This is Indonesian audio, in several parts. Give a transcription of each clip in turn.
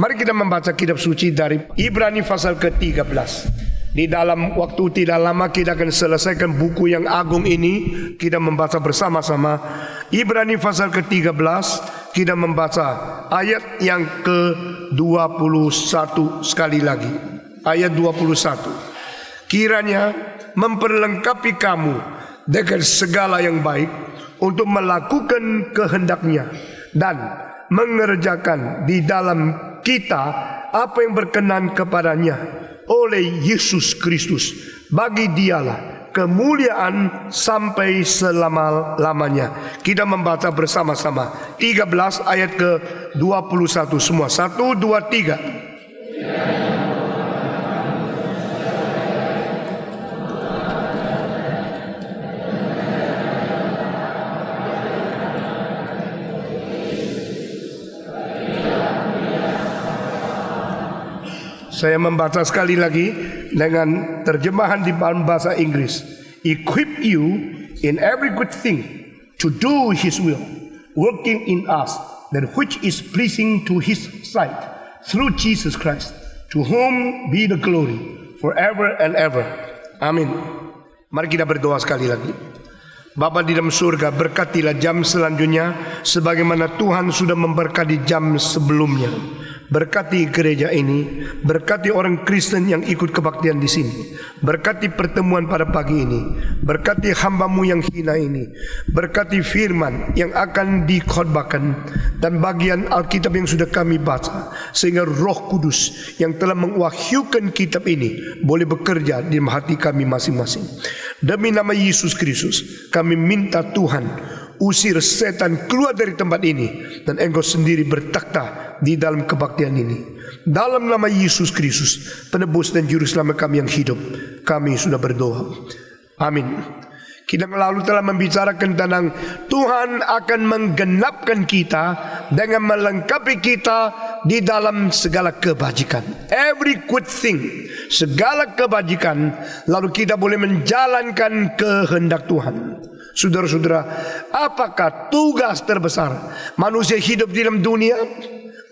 Mari kita membaca kitab suci dari Ibrani pasal ke-13. Di dalam waktu tidak lama kita akan selesaikan buku yang agung ini. Kita membaca bersama-sama Ibrani pasal ke-13. Kita membaca ayat yang ke-21 sekali lagi. Ayat 21. Kiranya memperlengkapi kamu dengan segala yang baik untuk melakukan kehendaknya dan mengerjakan di dalam kita apa yang berkenan kepadanya oleh Yesus Kristus. Bagi dialah kemuliaan sampai selama-lamanya. Kita membaca bersama-sama 13 ayat ke-21 semua. 1, 2, 3. Saya membaca sekali lagi dengan terjemahan di dalam bahasa Inggris. Equip you in every good thing to do His will, working in us that which is pleasing to His sight, through Jesus Christ, to whom be the glory forever and ever. Amin. Mari kita berdoa sekali lagi. Bapa di dalam surga, berkatilah jam selanjutnya sebagaimana Tuhan sudah memberkati jam sebelumnya. Berkati gereja ini, berkati orang Kristen yang ikut kebaktian di sini, berkati pertemuan pada pagi ini, berkati hamba-Mu yang hina ini, berkati firman yang akan dikhotbahkan dan bagian Alkitab yang sudah kami baca, sehingga Roh Kudus yang telah mewahyukan kitab ini boleh bekerja di hati kami masing-masing. Demi nama Yesus Kristus, kami minta Tuhan, usir setan keluar dari tempat ini dan Engkau sendiri bertakhta di dalam kebaktian ini. Dalam nama Yesus Kristus, penebus dan juru selamat kami yang hidup, kami sudah berdoa. Amin. Kita lalu telah membicarakan tentang Tuhan akan menggenapkan kita dengan melengkapi kita di dalam segala kebajikan. Every good thing, segala kebajikan, lalu kita boleh menjalankan kehendak Tuhan. Saudara-saudara, apakah tugas terbesar manusia hidup di dalam dunia?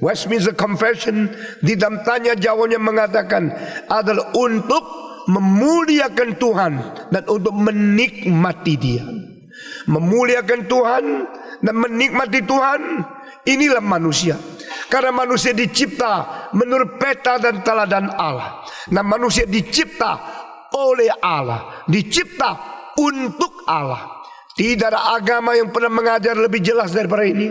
Westminster Confession di dalam tanya jawabnya mengatakan adalah untuk memuliakan Tuhan dan untuk menikmati Dia. Memuliakan Tuhan dan menikmati Tuhan, inilah manusia. Karena manusia dicipta menurut peta dan teladan Allah. Nah, manusia dicipta oleh Allah, dicipta untuk Allah. Tidak ada agama yang pernah mengajar lebih jelas daripada ini.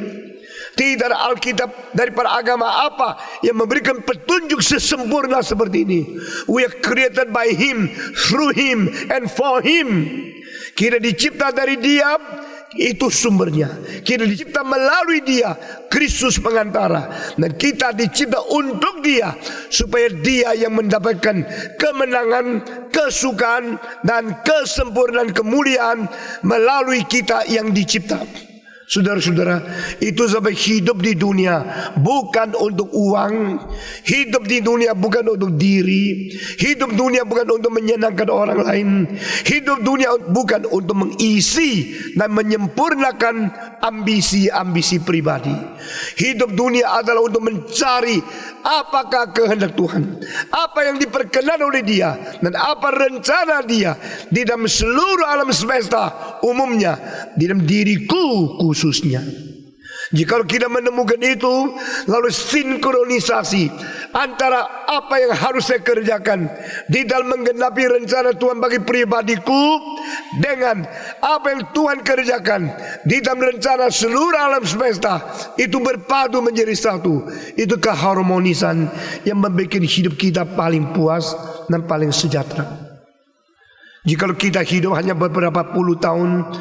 Tidak ada Alkitab daripada agama apa yang memberikan petunjuk sesempurna seperti ini. We are created by Him, through Him, and for Him. Kita dicipta dari Dia, itu sumbernya. Kita dicipta melalui Dia, Kristus pengantara. Dan kita dicipta untuk Dia, supaya Dia yang mendapatkan kemenangan, kesukaan, dan kesempurnaan kemuliaan melalui kita yang dicipta. Saudara-saudara, itu sebab hidup di dunia bukan untuk uang, hidup di dunia bukan untuk diri, hidup dunia bukan untuk menyenangkan orang lain, hidup dunia bukan untuk mengisi dan menyempurnakan ambisi-ambisi pribadi. Hidup dunia adalah untuk mencari apakah kehendak Tuhan, apa yang diperkenan oleh Dia, dan apa rencana Dia di dalam seluruh alam semesta umumnya, di dalam diriku khususnya. Jika kita menemukan itu, lalu sinkronisasi antara apa yang harus saya kerjakan di dalam menggenapi rencana Tuhan bagi pribadiku dengan apa yang Tuhan kerjakan di dalam rencana seluruh alam semesta, itu berpadu menjadi satu. Itu keharmonisan yang membuat hidup kita paling puas dan paling sejahtera. Jika kita hidup hanya beberapa puluh tahun,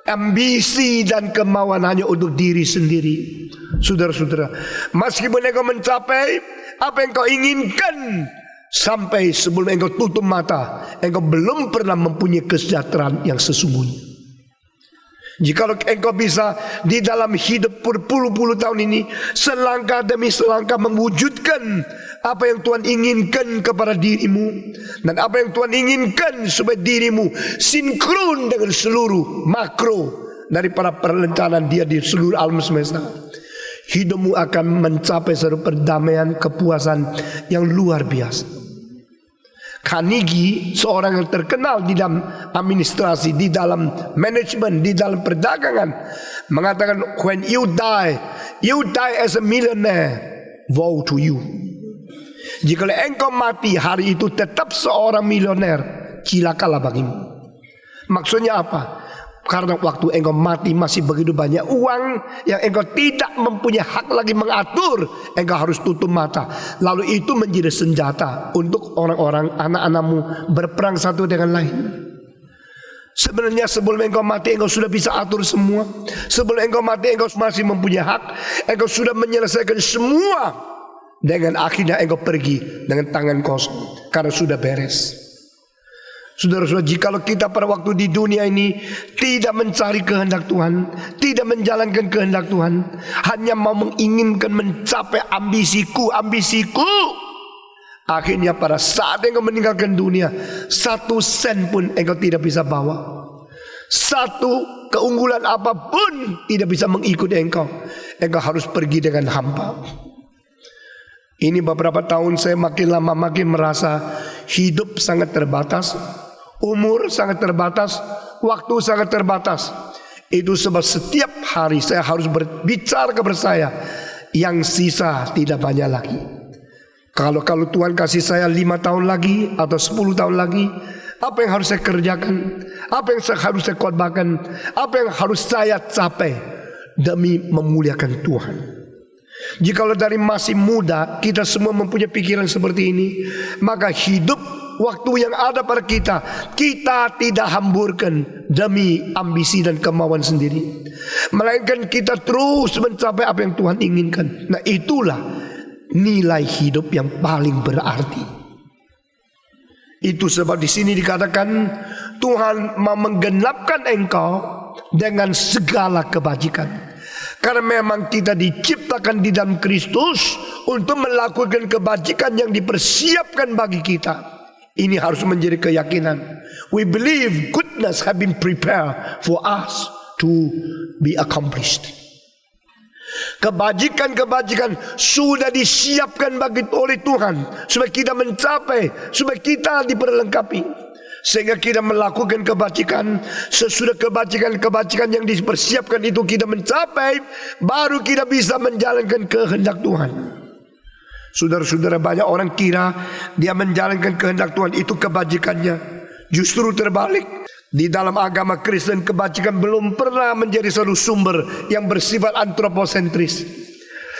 ambisi dan kemauan hanya untuk diri sendiri, saudara-saudara, meskipun engkau mencapai apa yang kau inginkan, sampai sebelum engkau tutup mata, engkau belum pernah mempunyai kesejahteraan yang sesungguhnya. Jika engkau bisa di dalam hidup berpuluh-puluh tahun ini selangkah demi selangkah mewujudkan apa yang Tuhan inginkan kepada dirimu, dan apa yang Tuhan inginkan supaya dirimu sinkron dengan seluruh makro daripada perencanaan Dia di seluruh alam semesta, hidupmu akan mencapai satu perdamaian, kepuasan yang luar biasa. Carnegie, seorang yang terkenal di dalam administrasi, di dalam manajemen, di dalam perdagangan, mengatakan, when you die as a millionaire, woe to you. Jika engkau mati hari itu tetap seorang milioner, cilakalah bagimu. Maksudnya apa? Karena waktu engkau mati masih begitu banyak uang yang engkau tidak mempunyai hak lagi mengatur. Engkau harus tutup mata. Lalu itu menjadi senjata untuk orang-orang, anak-anakmu berperang satu dengan lain. Sebenarnya sebelum engkau mati engkau sudah bisa atur semua. Sebelum engkau mati engkau masih mempunyai hak. Engkau sudah menyelesaikan semua. Dengan akhirnya engkau pergi dengan tangan kosong karena sudah beres. Saudara-saudara, jikalau kita pada waktu di dunia ini tidak mencari kehendak Tuhan, tidak menjalankan kehendak Tuhan, hanya mau menginginkan mencapai ambisiku, akhirnya pada saat engkau meninggalkan dunia, 1 sen pun engkau tidak bisa bawa. Satu keunggulan apapun tidak bisa mengikuti engkau. Engkau harus pergi dengan hampa. Ini beberapa tahun saya makin lama makin merasa hidup sangat terbatas. Umur sangat terbatas, waktu sangat terbatas. Itu sebab setiap hari saya harus berbicara kepada saya, yang sisa tidak banyak lagi. Kalau Tuhan kasih saya 5 tahun lagi atau 10 tahun lagi, apa yang harus saya kerjakan? Apa yang harus saya korbankan? Apa yang harus saya capai demi memuliakan Tuhan? Jikalau dari masih muda kita semua mempunyai pikiran seperti ini, maka hidup waktu yang ada pada kita tidak hamburkan demi ambisi dan kemauan sendiri, melainkan kita terus mencapai apa yang Tuhan inginkan. Nah, itulah nilai hidup yang paling berarti. Itu sebab di sini dikatakan Tuhan mau menggenapkan engkau dengan segala kebajikan. Karena memang kita diciptakan di dalam Kristus untuk melakukan kebajikan yang dipersiapkan bagi kita. Ini harus menjadi keyakinan. We believe goodness have been prepared for us to be accomplished. Kebajikan-kebajikan sudah disiapkan oleh Tuhan supaya kita mencapai, supaya kita diperlengkapi. Sehingga kita melakukan kebajikan. Sesudah kebajikan-kebajikan yang dipersiapkan itu kita mencapai, baru kita bisa menjalankan kehendak Tuhan. Saudara-saudara, banyak orang kira dia menjalankan kehendak Tuhan itu kebajikannya. Justru terbalik. Di dalam agama Kristen, kebajikan belum pernah menjadi satu sumber yang bersifat antroposentris.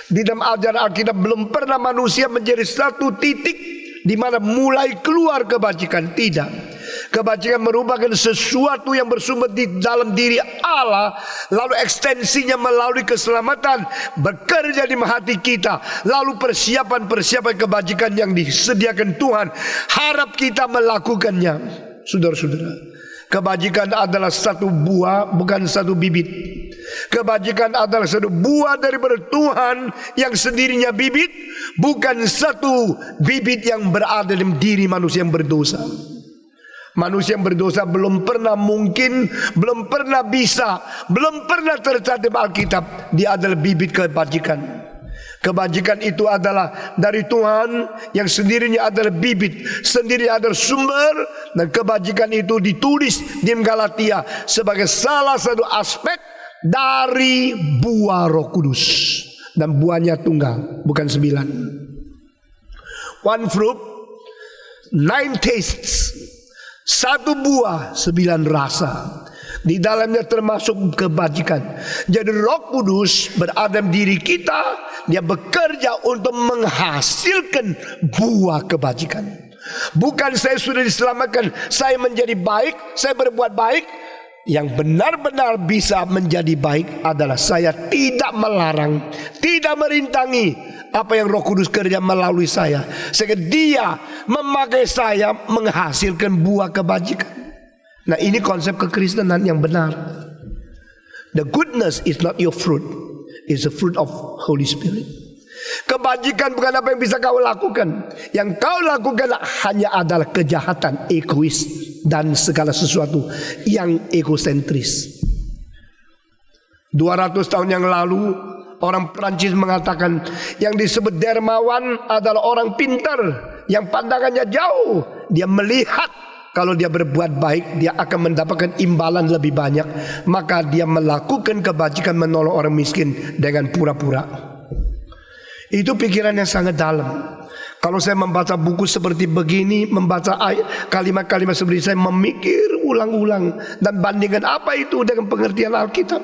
Di dalam ajaran Alkitab belum pernah manusia menjadi satu titik di mana mulai keluar kebajikan. Tidak. Kebajikan merupakan sesuatu yang bersumber di dalam diri Allah, lalu ekstensinya melalui keselamatan bekerja di hati kita, lalu persiapan kebajikan yang disediakan Tuhan, harap kita melakukannya. Saudara-saudara, kebajikan adalah satu buah, bukan satu bibit. Kebajikan adalah satu buah daripada Tuhan yang sendirinya bibit, bukan satu bibit yang berada dalam diri manusia yang berdosa. Manusia yang berdosa belum pernah mungkin, belum pernah bisa, belum pernah tercatat di Alkitab dia adalah bibit kebajikan. Kebajikan itu adalah dari Tuhan yang sendirinya adalah bibit, sendiri adalah sumber, dan kebajikan itu ditulis di Galatia sebagai salah satu aspek dari buah Roh Kudus, dan buahnya tunggal, bukan 9. One fruit, 9 tastes. Satu buah, 9 rasa. Di dalamnya termasuk kebajikan. Jadi Roh Kudus berada di diri kita. Dia bekerja untuk menghasilkan buah kebajikan. Bukan saya sudah diselamatkan, saya menjadi baik, saya berbuat baik. Yang benar-benar bisa menjadi baik adalah saya tidak melarang, tidak merintangi apa yang Roh Kudus kerja melalui saya, sehingga dia memakai saya menghasilkan buah kebajikan. Nah, ini konsep kekristenan yang benar. The goodness is not your fruit, it's the fruit of Holy Spirit. Kebajikan bukan apa yang bisa kau lakukan. Yang kau lakukan hanya adalah kejahatan, egois, dan segala sesuatu yang egosentris. 200 tahun yang lalu Orang Perancis mengatakan yang disebut dermawan adalah orang pintar yang pandangannya jauh. Dia melihat kalau dia berbuat baik dia akan mendapatkan imbalan lebih banyak, maka dia melakukan kebajikan menolong orang miskin dengan pura-pura. Itu pikiran yang sangat dalam. Kalau saya membaca buku seperti begini, membaca kalimat-kalimat seperti saya memikir ulang-ulang dan bandingkan apa itu dengan pengertian Alkitab.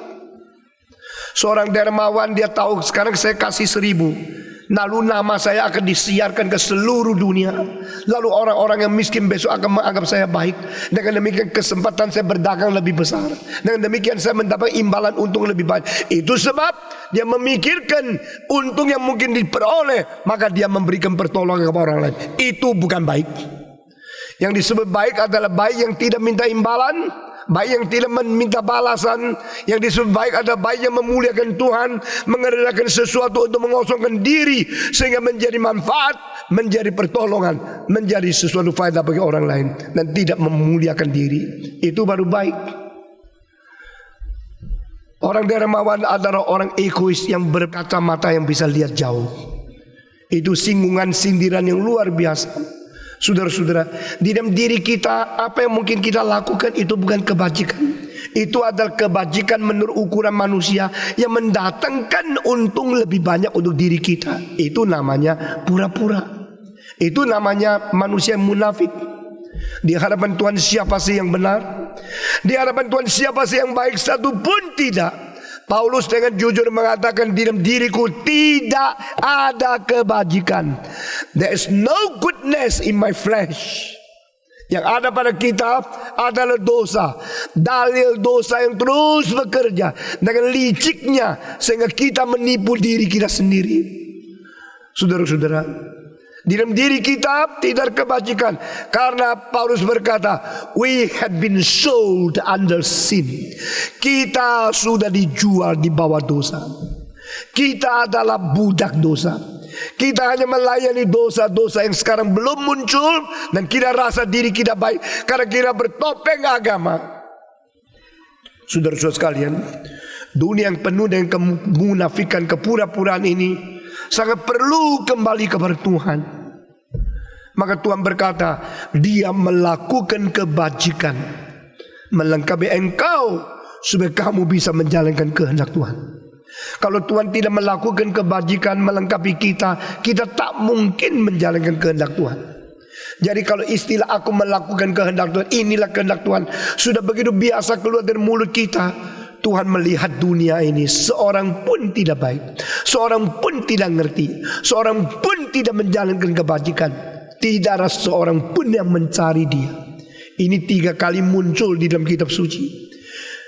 Seorang dermawan dia tahu sekarang saya kasih 1.000, lalu nama saya akan disiarkan ke seluruh dunia. Lalu orang-orang yang miskin besok akan menganggap saya baik. Dengan demikian kesempatan saya berdagang lebih besar. Dengan demikian saya mendapat imbalan untung lebih banyak. Itu sebab dia memikirkan untung yang mungkin diperoleh, maka dia memberikan pertolongan kepada orang lain. Itu bukan baik. Yang disebut baik adalah baik yang tidak minta imbalan, baik yang tidak meminta balasan. Yang disebut baik adalah baik yang memuliakan Tuhan, mengerjakan sesuatu untuk mengosongkan diri sehingga menjadi manfaat, menjadi pertolongan, menjadi sesuatu faedah bagi orang lain, dan tidak memuliakan diri. Itu baru baik. Orang dermawan adalah orang egois yang berkacamata yang bisa lihat jauh. Itu singgungan, sindiran yang luar biasa. Saudara-saudara, di dalam diri kita apa yang mungkin kita lakukan itu bukan kebajikan. Itu adalah kebajikan menurut ukuran manusia yang mendatangkan untung lebih banyak untuk diri kita. Itu namanya pura-pura. Itu namanya manusia munafik. Di hadapan Tuhan siapa sih yang benar? Di hadapan Tuhan siapa sih yang baik? Satu pun tidak. Paulus dengan jujur mengatakan di dalam diriku tidak ada kebajikan. There is no goodness in my flesh. Yang ada pada kita adalah dosa. Dalil dosa yang terus bekerja dengan liciknya sehingga kita menipu diri kita sendiri. Saudara-saudara, di dalam diri kita tidak kebajikan, karena Paulus berkata, we had been sold under sin. Kita sudah dijual di bawah dosa. Kita adalah budak dosa. Kita hanya melayani dosa-dosa yang sekarang belum muncul, dan kita rasa diri kita baik karena kita bertopeng agama. Saudara-saudara sekalian, dunia yang penuh dengan kemunafikan, kepura-puraan ini sangat perlu kembali kepada Tuhan. Maka Tuhan berkata, Dia melakukan kebajikan melengkapi engkau supaya kamu bisa menjalankan kehendak Tuhan. Kalau Tuhan tidak melakukan kebajikan melengkapi kita, kita tak mungkin menjalankan kehendak Tuhan. Jadi kalau istilah aku melakukan kehendak Tuhan, inilah kehendak Tuhan, sudah begitu biasa keluar dari mulut kita, Tuhan melihat dunia ini seorang pun tidak baik, seorang pun tidak ngerti, seorang pun tidak menjalankan kebajikan. Tidak ada seorang pun yang mencari Dia. Ini 3 kali muncul di dalam kitab suci.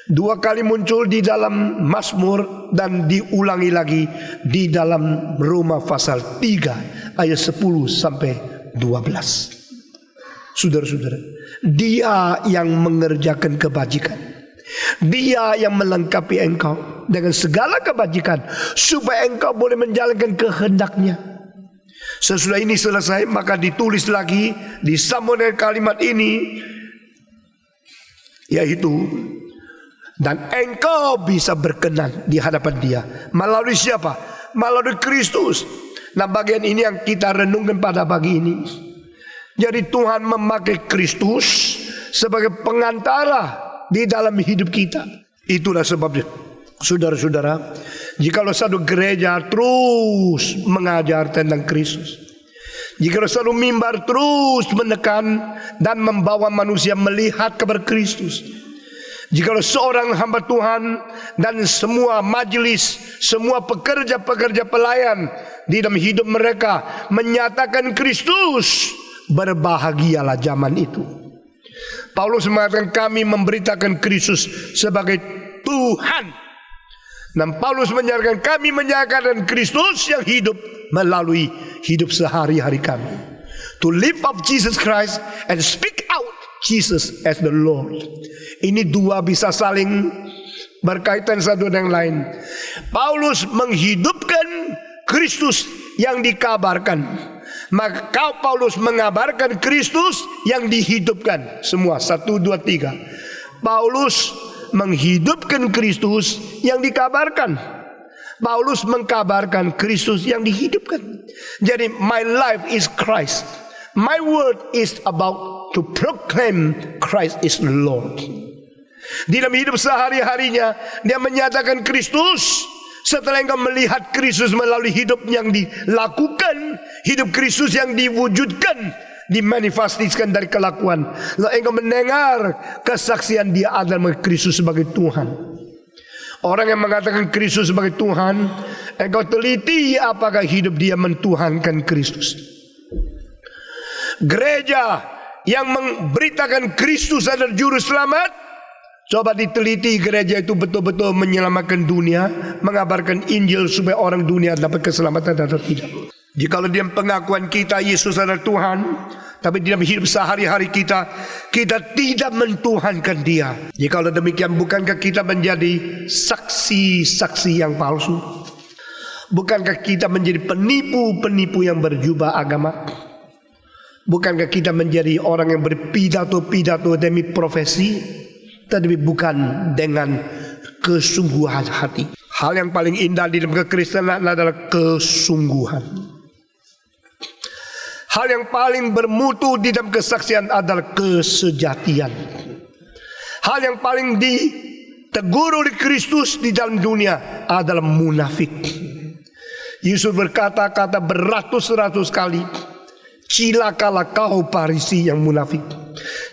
2 kali muncul di dalam Mazmur, dan diulangi lagi di dalam Roma pasal 3 ayat 10 sampai 12. Saudara-saudara, Dia yang mengerjakan kebajikan. Dia yang melengkapi engkau dengan segala kebajikan supaya engkau boleh menjalankan kehendak-Nya. Sesudah ini selesai, maka ditulis lagi, disambung dengan kalimat ini, yaitu, dan engkau bisa berkenan di hadapan Dia. Melalui siapa? Melalui Kristus. Nah, bagian ini yang kita renungkan pada pagi ini. Jadi Tuhan memakai Kristus sebagai pengantara di dalam hidup kita. Itulah sebabnya, saudara-saudara, jikalau satu gereja terus mengajar tentang Kristus, jikalau satu mimbar terus menekan dan membawa manusia melihat kepada Kristus, jikalau seorang hamba Tuhan dan semua majelis, semua pekerja-pekerja pelayan di dalam hidup mereka menyatakan Kristus, berbahagialah zaman itu. Paulus mengatakan kami memberitakan Kristus sebagai Tuhan. Dan Paulus menyatakan kami menyatakan Kristus yang hidup melalui hidup sehari-hari kami. To live up Jesus Christ and speak out Jesus as the Lord. Ini dua bisa saling berkaitan satu dengan lain. Paulus menghidupkan Kristus yang dikabarkan, maka Paulus mengabarkan Kristus yang dihidupkan. Semua 1, 2, 3. Paulus menghidupkan Kristus yang dikabarkan, Paulus mengkabarkan Kristus yang dihidupkan. Jadi my life is Christ. My word is about to proclaim Christ is Lord. Di dalam hidup sehari-harinya dia menyatakan Kristus. Setelah engkau melihat Kristus melalui hidup yang dilakukan, hidup Kristus yang diwujudkan, dimanifestasikan dari kelakuan, lalu engkau mendengar kesaksian dia adalah Kristus sebagai Tuhan. Orang yang mengatakan Kristus sebagai Tuhan, engkau teliti apakah hidup dia mentuhankan Kristus. Gereja yang memberitakan Kristus adalah juru selamat, coba diteliti gereja itu betul-betul menyelamatkan dunia, mengabarkan Injil supaya orang dunia dapat keselamatan atau tidak. Jikalau dalam pengakuan kita Yesus adalah Tuhan, tapi di dalam hidup sehari-hari kita tidak mentuhankan dia. Jikalau demikian, bukankah kita menjadi saksi-saksi yang palsu? Bukankah kita menjadi penipu-penipu yang berjubah agama? Bukankah kita menjadi orang yang berpidato-pidato demi profesi, tetapi bukan dengan kesungguhan hati? Hal yang paling indah di dalam kekristenan adalah kesungguhan. Hal yang paling bermutu di dalam kesaksian adalah kesejatian. Hal yang paling ditegur oleh Kristus di dalam dunia adalah munafik. Yesus berkata-kata beratus-ratus kali, cilakalah kau Farisi yang munafik.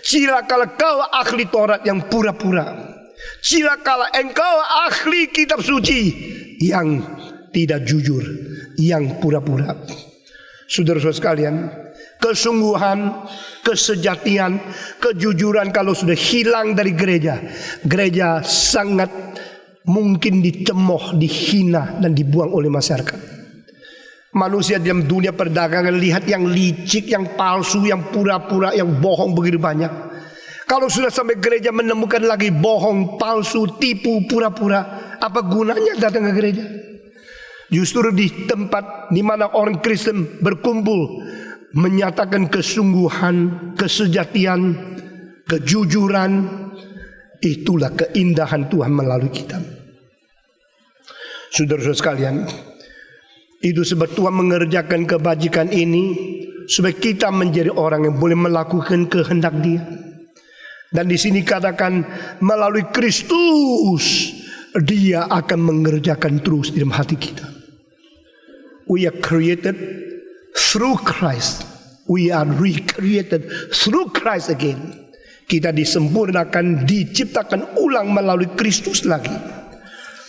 Cilakalah kau ahli Taurat yang pura-pura. Cilakalah engkau ahli kitab suci yang tidak jujur, yang pura-pura. Saudara-saudara sekalian, kesungguhan, kesejatian, kejujuran kalau sudah hilang dari gereja, gereja sangat mungkin dicemooh, dihina dan dibuang oleh masyarakat. Manusia dalam dunia perdagangan lihat yang licik, yang palsu, yang pura-pura, yang bohong begitu banyak. Kalau sudah sampai gereja menemukan lagi bohong, palsu, tipu, pura-pura, apa gunanya datang ke gereja? Justru di tempat di mana orang Kristen berkumpul menyatakan kesungguhan, kesejatian, kejujuran, itulah keindahan Tuhan melalui kita. Saudara-saudara sekalian, itu sebab Tuhan mengerjakan kebajikan ini supaya kita menjadi orang yang boleh melakukan kehendak Dia. Dan di sini katakan melalui Kristus Dia akan mengerjakan terus di dalam hati kita. We are created through Christ. We are recreated through Christ again. Kita disempurnakan, diciptakan ulang melalui Kristus lagi.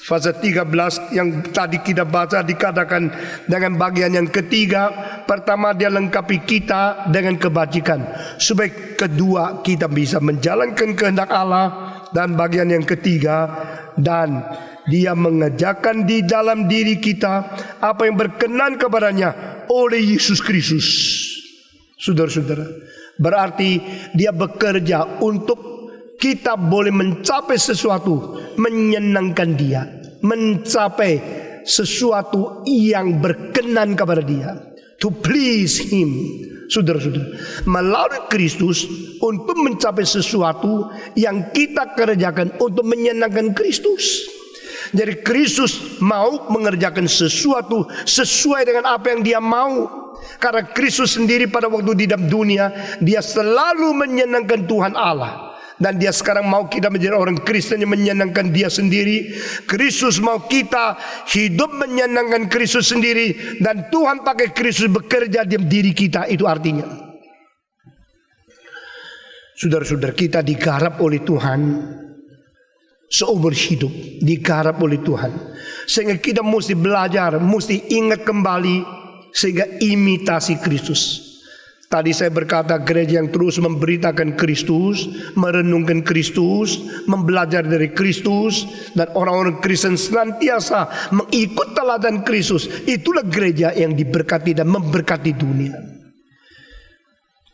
Fase 13 yang tadi kita baca dikatakan dengan bagian yang ketiga. Pertama, dia lengkapi kita dengan kebajikan, supaya kedua kita bisa menjalankan kehendak Allah. Dan bagian yang ketiga, dan Dia mengerjakan di dalam diri kita apa yang berkenan kepadanya oleh Yesus Kristus. Saudara-saudara, berarti Dia bekerja untuk kita boleh mencapai sesuatu, menyenangkan Dia, mencapai sesuatu yang berkenan kepada Dia, to please Him. Saudara-saudara, melalui Kristus untuk mencapai sesuatu yang kita kerjakan untuk menyenangkan Kristus. Jadi Kristus mau mengerjakan sesuatu sesuai dengan apa yang Dia mau. Karena Kristus sendiri pada waktu di dalam dunia, Dia selalu menyenangkan Tuhan Allah. Dan Dia sekarang mau kita menjadi orang Kristen yang menyenangkan Dia sendiri. Kristus mau kita hidup menyenangkan Kristus sendiri. Dan Tuhan pakai Kristus bekerja di diri kita. Itu artinya, saudara-saudara, kita digarap oleh Tuhan seumur hidup, digarap oleh Tuhan, sehingga kita mesti belajar, mesti ingat kembali, sehingga imitasi Kristus. Tadi saya berkata gereja yang terus memberitakan Kristus, merenungkan Kristus, membelajar dari Kristus, dan orang-orang Kristen senantiasa mengikut teladan Kristus, itulah gereja yang diberkati dan memberkati dunia.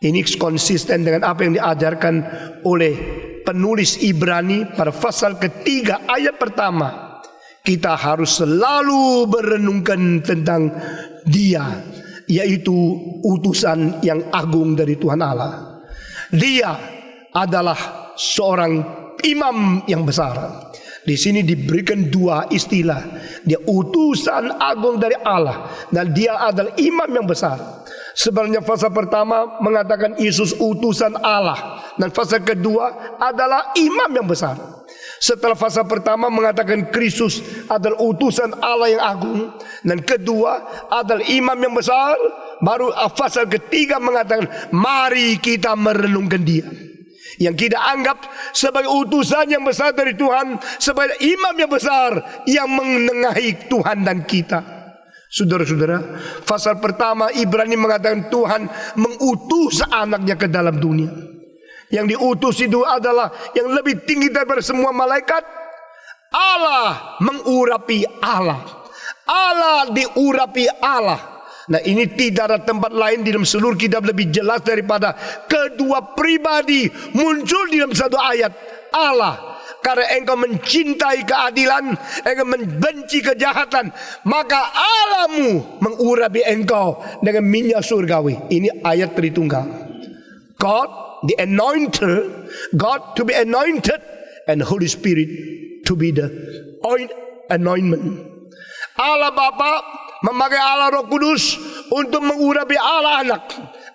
Ini konsisten dengan apa yang diajarkan oleh penulis Ibrani pada pasal ketiga ayat pertama. Kita harus selalu merenungkan tentang Dia, yaitu utusan yang agung dari Tuhan Allah. Dia adalah seorang imam yang besar. Di sini diberikan dua istilah. Dia utusan agung dari Allah dan dia adalah imam yang besar. Sebenarnya fasa pertama mengatakan Yesus utusan Allah, dan fasa kedua adalah imam yang besar. Setelah fasa pertama mengatakan Kristus adalah utusan Allah yang agung, dan kedua adalah imam yang besar, baru fasa ketiga mengatakan mari kita merenungkan dia, yang kita anggap sebagai utusan yang besar dari Tuhan, sebagai imam yang besar yang menengahi Tuhan dan kita. Saudara-saudara, pasal pertama Ibrani mengatakan Tuhan mengutus anaknya ke dalam dunia. Yang diutus itu adalah yang lebih tinggi daripada semua malaikat. Allah mengurapi Allah. Allah diurapi Allah. Nah, ini tidak ada tempat lain di dalam seluruh kitab lebih jelas daripada kedua pribadi muncul di dalam satu ayat. Allah, karena engkau mencintai keadilan, engkau membenci kejahatan, maka Allahmu mengurapi engkau dengan minyak surgawi. Ini ayat Tritunggal. God the anointed, God to be anointed, and Holy Spirit to be the anointment. Allah Bapa memakai Allah Roh Kudus untuk mengurapi Allah Anak.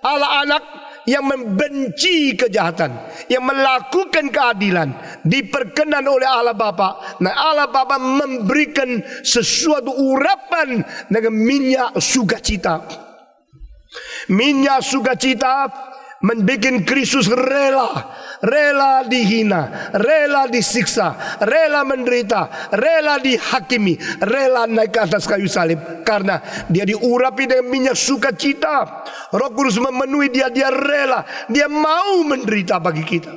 Allah Anak yang membenci kejahatan, yang melakukan keadilan, diperkenan oleh Allah Bapa. Nah, Allah Bapa memberikan sesuatu urapan dengan minyak sukacita. Minyak sukacita membuat Kristus rela dihina, rela disiksa, rela menderita, rela dihakimi, rela naik ke atas kayu salib, karena dia diurapi dengan minyak sukacita. Roh Kudus memenuhi dia, dia rela, dia mau menderita bagi kita.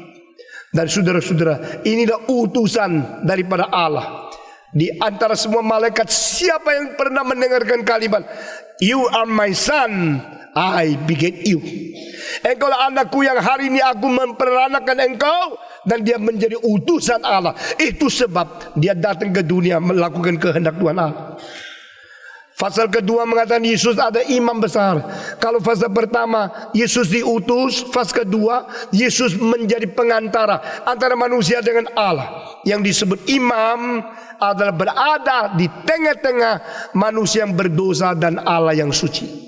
Dan saudara-saudara, inilah utusan daripada Allah. Di antara semua malaikat, siapa yang pernah mendengarkan kalimat "You are my son, I beget you"? Engkaulah anakku yang hari ini aku memperanakan engkau. Dan dia menjadi utusan Allah. Itu sebab dia datang ke dunia melakukan kehendak Tuhan Allah. Pasal kedua mengatakan Yesus ada imam besar. Kalau fase pertama Yesus diutus, fase kedua Yesus menjadi pengantara antara manusia dengan Allah. Yang disebut imam adalah berada di tengah-tengah manusia yang berdosa dan Allah yang suci.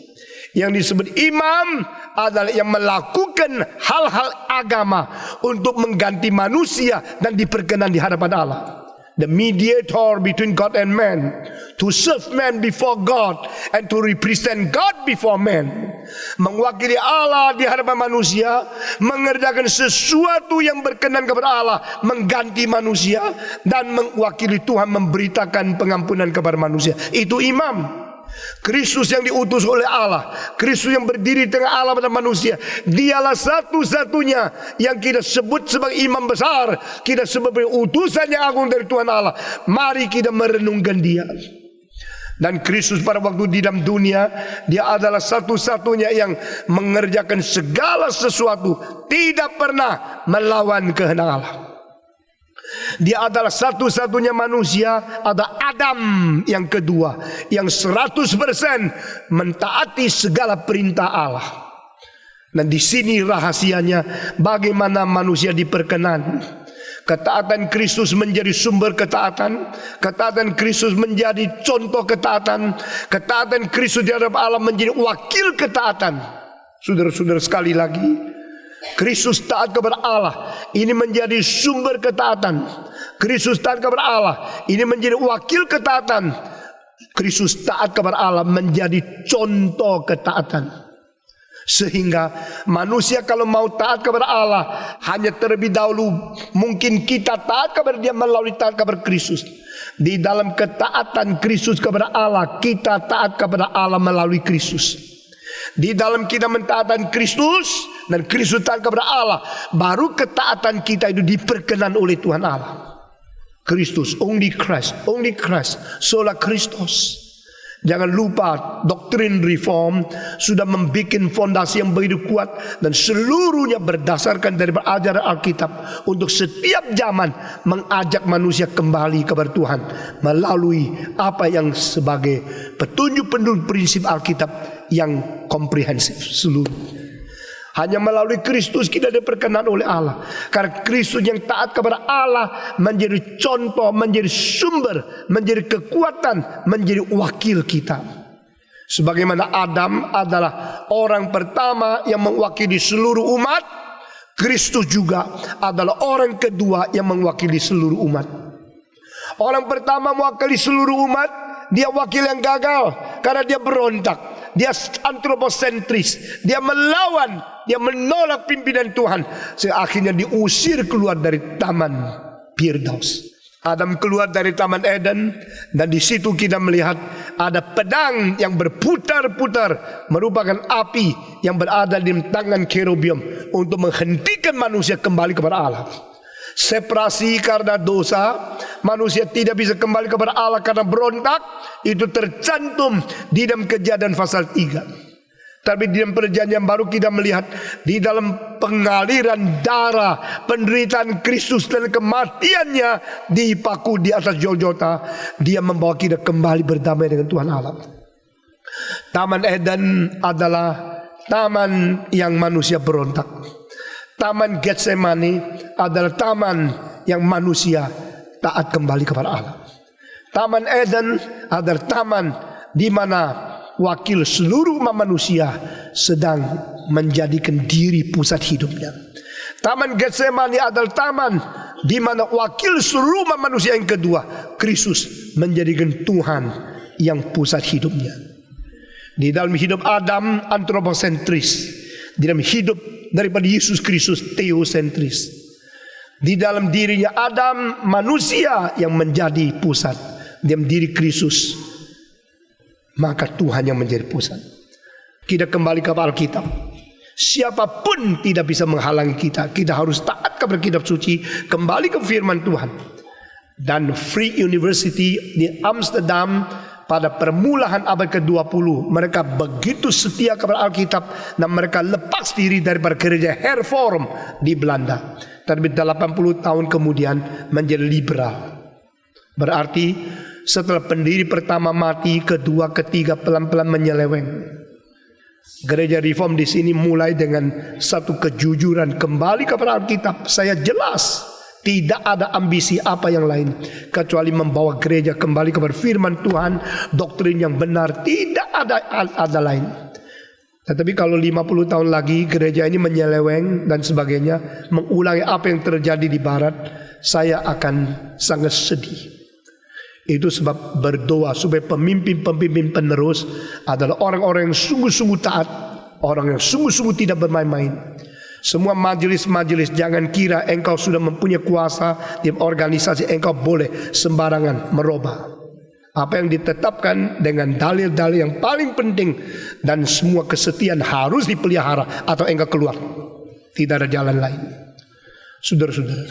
Yang disebut imam adalah yang melakukan hal-hal agama untuk mengganti manusia dan diperkenan di hadapan Allah. The mediator between God and man, to serve man before God and to represent God before man. Mewakili Allah di hadapan manusia, mengerjakan sesuatu yang berkenan kepada Allah, mengganti manusia, dan mewakili Tuhan memberitakan pengampunan kepada manusia. Itu imam. Kristus yang diutus oleh Allah, Kristus yang berdiri tengah Allah dan manusia, dialah satu-satunya yang kita sebut sebagai imam besar. Kita sebagai utusan yang agung dari Tuhan Allah. Mari kita merenungkan dia. Dan Kristus pada waktu di dalam dunia, dia adalah satu-satunya yang mengerjakan segala sesuatu, tidak pernah melawan kehendak Allah. Dia adalah satu-satunya manusia, ada Adam yang kedua, yang 100% mentaati segala perintah Allah. Dan di sini rahasianya bagaimana manusia diperkenan. Ketaatan Kristus menjadi sumber ketaatan. Ketaatan Kristus menjadi contoh ketaatan. Ketaatan Kristus di hadapan Allah menjadi wakil ketaatan. Saudara-saudara, sekali lagi, Kristus taat kepada Allah, ini menjadi sumber ketaatan. Kristus taat kepada Allah, ini menjadi wakil ketaatan. Kristus taat kepada Allah menjadi contoh ketaatan. Sehingga manusia kalau mau taat kepada Allah, hanya terlebih dahulu mungkin kita taat kepada dia melalui taat kepada Kristus. Di dalam ketaatan Kristus kepada Allah, kita taat kepada Allah melalui Kristus. Di dalam kita mentaatan Kristus dan Kristus taat kepada Allah, baru ketaatan kita itu diperkenan oleh Tuhan Allah. Kristus, only Christ, sola Christos. Jangan lupa doktrin reform sudah membuat fondasi yang begitu kuat, dan seluruhnya berdasarkan dari ajaran Alkitab untuk setiap zaman mengajak manusia kembali kepada Tuhan melalui apa yang sebagai petunjuk prinsip Alkitab yang komprehensif seluruh. Hanya melalui Kristus kita diperkenan oleh Allah. Karena Kristus yang taat kepada Allah menjadi contoh, menjadi sumber, menjadi kekuatan, menjadi wakil kita. Sebagaimana Adam adalah orang pertama yang mewakili seluruh umat, Kristus juga adalah orang kedua yang mewakili seluruh umat. Orang pertama mewakili seluruh umat, dia wakil yang gagal karena dia berontak, dia antroposentris, dia melawan, dia menolak pimpinan Tuhan, sehingga akhirnya diusir keluar dari Taman Firdaus. Adam keluar dari Taman Eden, dan di situ kita melihat ada pedang yang berputar-putar, merupakan api yang berada di tangan kerubium untuk menghentikan manusia kembali kepada Allah. Separasi karena dosa, manusia tidak bisa kembali kepada Allah karena berontak. Itu tercantum di dalam Kejadian pasal 3. Tapi di dalam perjanjian baru kita melihat di dalam pengaliran darah, penderitaan Kristus dan kematiannya dipaku di atas Golgota, dia membawa kita kembali berdamai dengan Tuhan Allah. Taman Eden adalah taman yang manusia berontak. Taman Getsemani adalah taman yang manusia taat kembali kepada Allah. Taman Eden adalah taman di mana wakil seluruh umat manusia sedang menjadikan diri pusat hidupnya. Taman Getsemani adalah taman di mana wakil seluruh umat manusia yang kedua, Kristus, menjadikan Tuhan yang pusat hidupnya. Di dalam hidup Adam antroposentris, di dalam hidup daripada Yesus Kristus teosentris. Di dalam dirinya Adam manusia yang menjadi pusat, di dalam diri Kristus maka Tuhan yang menjadi pusat. Kita kembali ke Alkitab. Siapapun tidak bisa menghalangi kita. Kita harus taat kepada kitab suci, kembali ke firman Tuhan. Dan Free University di Amsterdam pada permulaan abad ke-20, mereka begitu setia kepada Alkitab dan mereka lepas diri daripada gereja Hervorm di Belanda. Tapi 80 tahun kemudian menjadi liberal. Berarti setelah pendiri pertama mati, kedua, ketiga pelan-pelan menyeleweng. Gereja Reform di sini mulai dengan satu kejujuran kembali kepada Alkitab. Saya jelas tidak ada ambisi apa yang lain kecuali membawa gereja kembali kepada firman Tuhan, doktrin yang benar, tidak ada lain. Tetapi kalau 50 tahun lagi gereja ini menyeleweng dan sebagainya, mengulangi apa yang terjadi di barat, saya akan sangat sedih. Itu sebab berdoa supaya pemimpin-pemimpin penerus adalah orang-orang yang sungguh-sungguh taat, orang yang sungguh-sungguh tidak bermain-main. Semua majelis-majelis, jangan kira engkau sudah mempunyai kuasa di organisasi, engkau boleh sembarangan merubah apa yang ditetapkan dengan dalil-dalil yang paling penting, dan semua kesetiaan harus dipelihara atau engkau keluar. Tidak ada jalan lain. Saudara-saudara,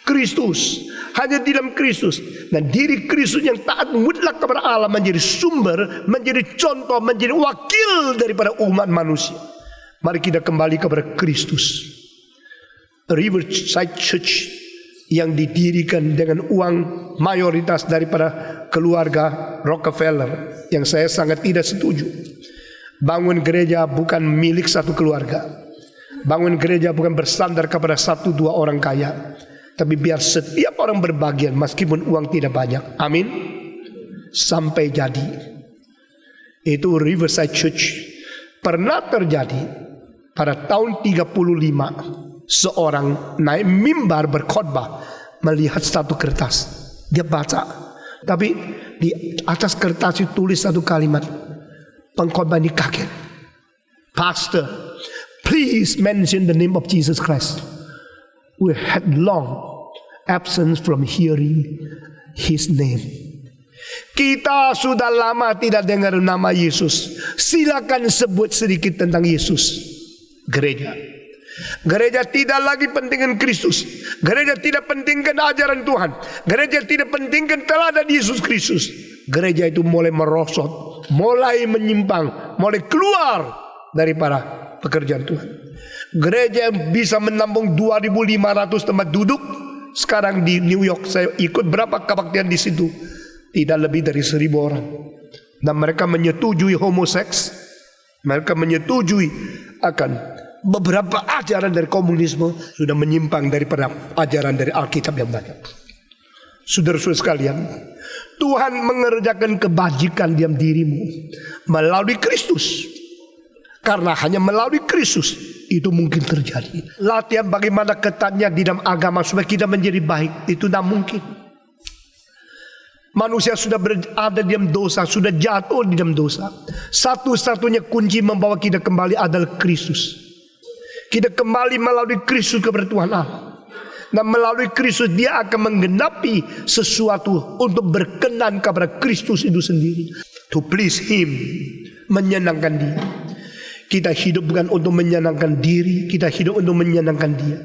Kristus, hanya di dalam Kristus dan diri Kristus yang taat mutlak kepada Allah menjadi sumber, menjadi contoh, menjadi wakil daripada umat manusia. Mari kita kembali kepada Kristus. Riverside Church yang didirikan dengan uang mayoritas daripada keluarga Rockefeller, yang saya sangat tidak setuju. Bangun gereja bukan milik satu keluarga. Bangun gereja bukan bersandar kepada satu dua orang kaya, tapi biar setiap orang berbagian meskipun uang tidak banyak. Amin. Sampai jadi. Itu Riverside Church. Pernah terjadi pada tahun 35, seorang naik mimbar berkhotbah, melihat satu kertas. Dia baca, tapi di atas kertas itu tulis satu kalimat. Pengkhotbah ini kaget. Pastor, please mention the name of Jesus Christ. We had long absence from hearing His name. Kita sudah lama tidak dengar nama Yesus. Silakan sebut sedikit tentang Yesus. Gereja tidak lagi pentingkan Kristus. Gereja tidak pentingkan ajaran Tuhan. Gereja tidak pentingkan teladan Yesus Kristus. Gereja itu mulai merosot, mulai menyimpang, mulai keluar daripada pekerjaan Tuhan. Gereja yang bisa menampung 2.500 tempat duduk. Sekarang di New York saya ikut berapa kebaktian di situ, tidak lebih dari 1.000 orang. Dan mereka menyetujui homoseks. Mereka menyetujui akan beberapa ajaran dari komunisme sudah menyimpang daripada ajaran dari Alkitab yang banyak. Saudara-saudara sekalian, Tuhan mengerjakan kebajikan diam dirimu melalui Kristus. Karena hanya melalui Kristus itu mungkin terjadi. Latihan bagaimana ketatnya di dalam agama supaya kita menjadi baik, itu tidak mungkin. Manusia sudah berada di dalam dosa, sudah jatuh di dalam dosa. Satu-satunya kunci membawa kita kembali adalah Kristus. Kita kembali melalui Kristus kepada Tuhan Allah. Dan melalui Kristus dia akan menggenapi sesuatu untuk berkenan kepada Kristus itu sendiri. To please Him, menyenangkan Dia. Kita hidup bukan untuk menyenangkan diri, kita hidup untuk menyenangkan Dia.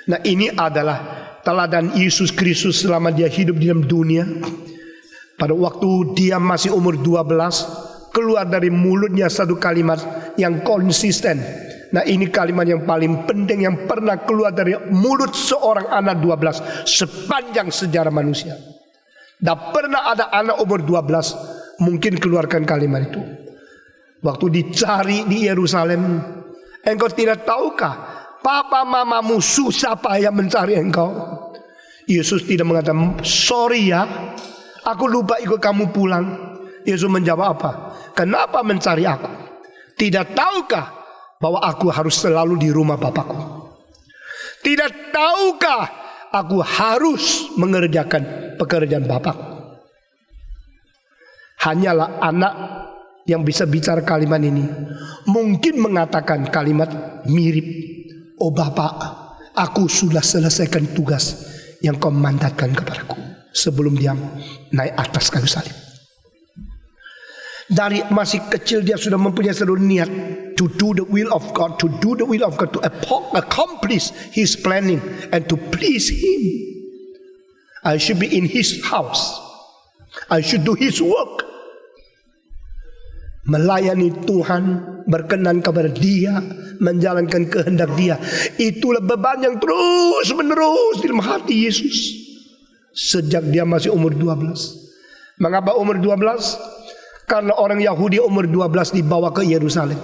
Nah, ini adalah teladan Yesus Kristus selama dia hidup di dalam dunia. Pada waktu dia masih umur 12, keluar dari mulutnya satu kalimat yang konsisten. Nah, ini kalimat yang paling penting yang pernah keluar dari mulut seorang anak 12 sepanjang sejarah manusia. Tak pernah ada anak umur 12 mungkin keluarkan kalimat itu. Waktu dicari di Yerusalem, engkau tidak tahukah papa mamamu susah payah mencari engkau? Yesus tidak mengatakan, sorry ya, aku lupa ikut kamu pulang. Yesus menjawab apa? Kenapa mencari aku? Tidak tahukah bahwa aku harus selalu di rumah Bapakku? Tidak tahukah aku harus mengerjakan pekerjaan Bapakku? Hanyalah anak yang bisa bicara kalimat ini mungkin mengatakan kalimat mirip, oh Bapak, aku sudah selesaikan tugas yang kau mandatkan kepadaku sebelum dia naik atas kayu salib. Dari masih kecil dia sudah mempunyai seluruh niat to do the will of God, to do the will of God, to accomplish His planning and to please Him. I should be in His house. I should do His work. Melayani Tuhan, berkenan kepada Dia, menjalankan kehendak Dia. Itulah beban yang terus menerus di dalam hati Yesus sejak dia masih umur 12. Mengapa umur 12? Karena orang Yahudi umur 12 dibawa ke Yerusalem,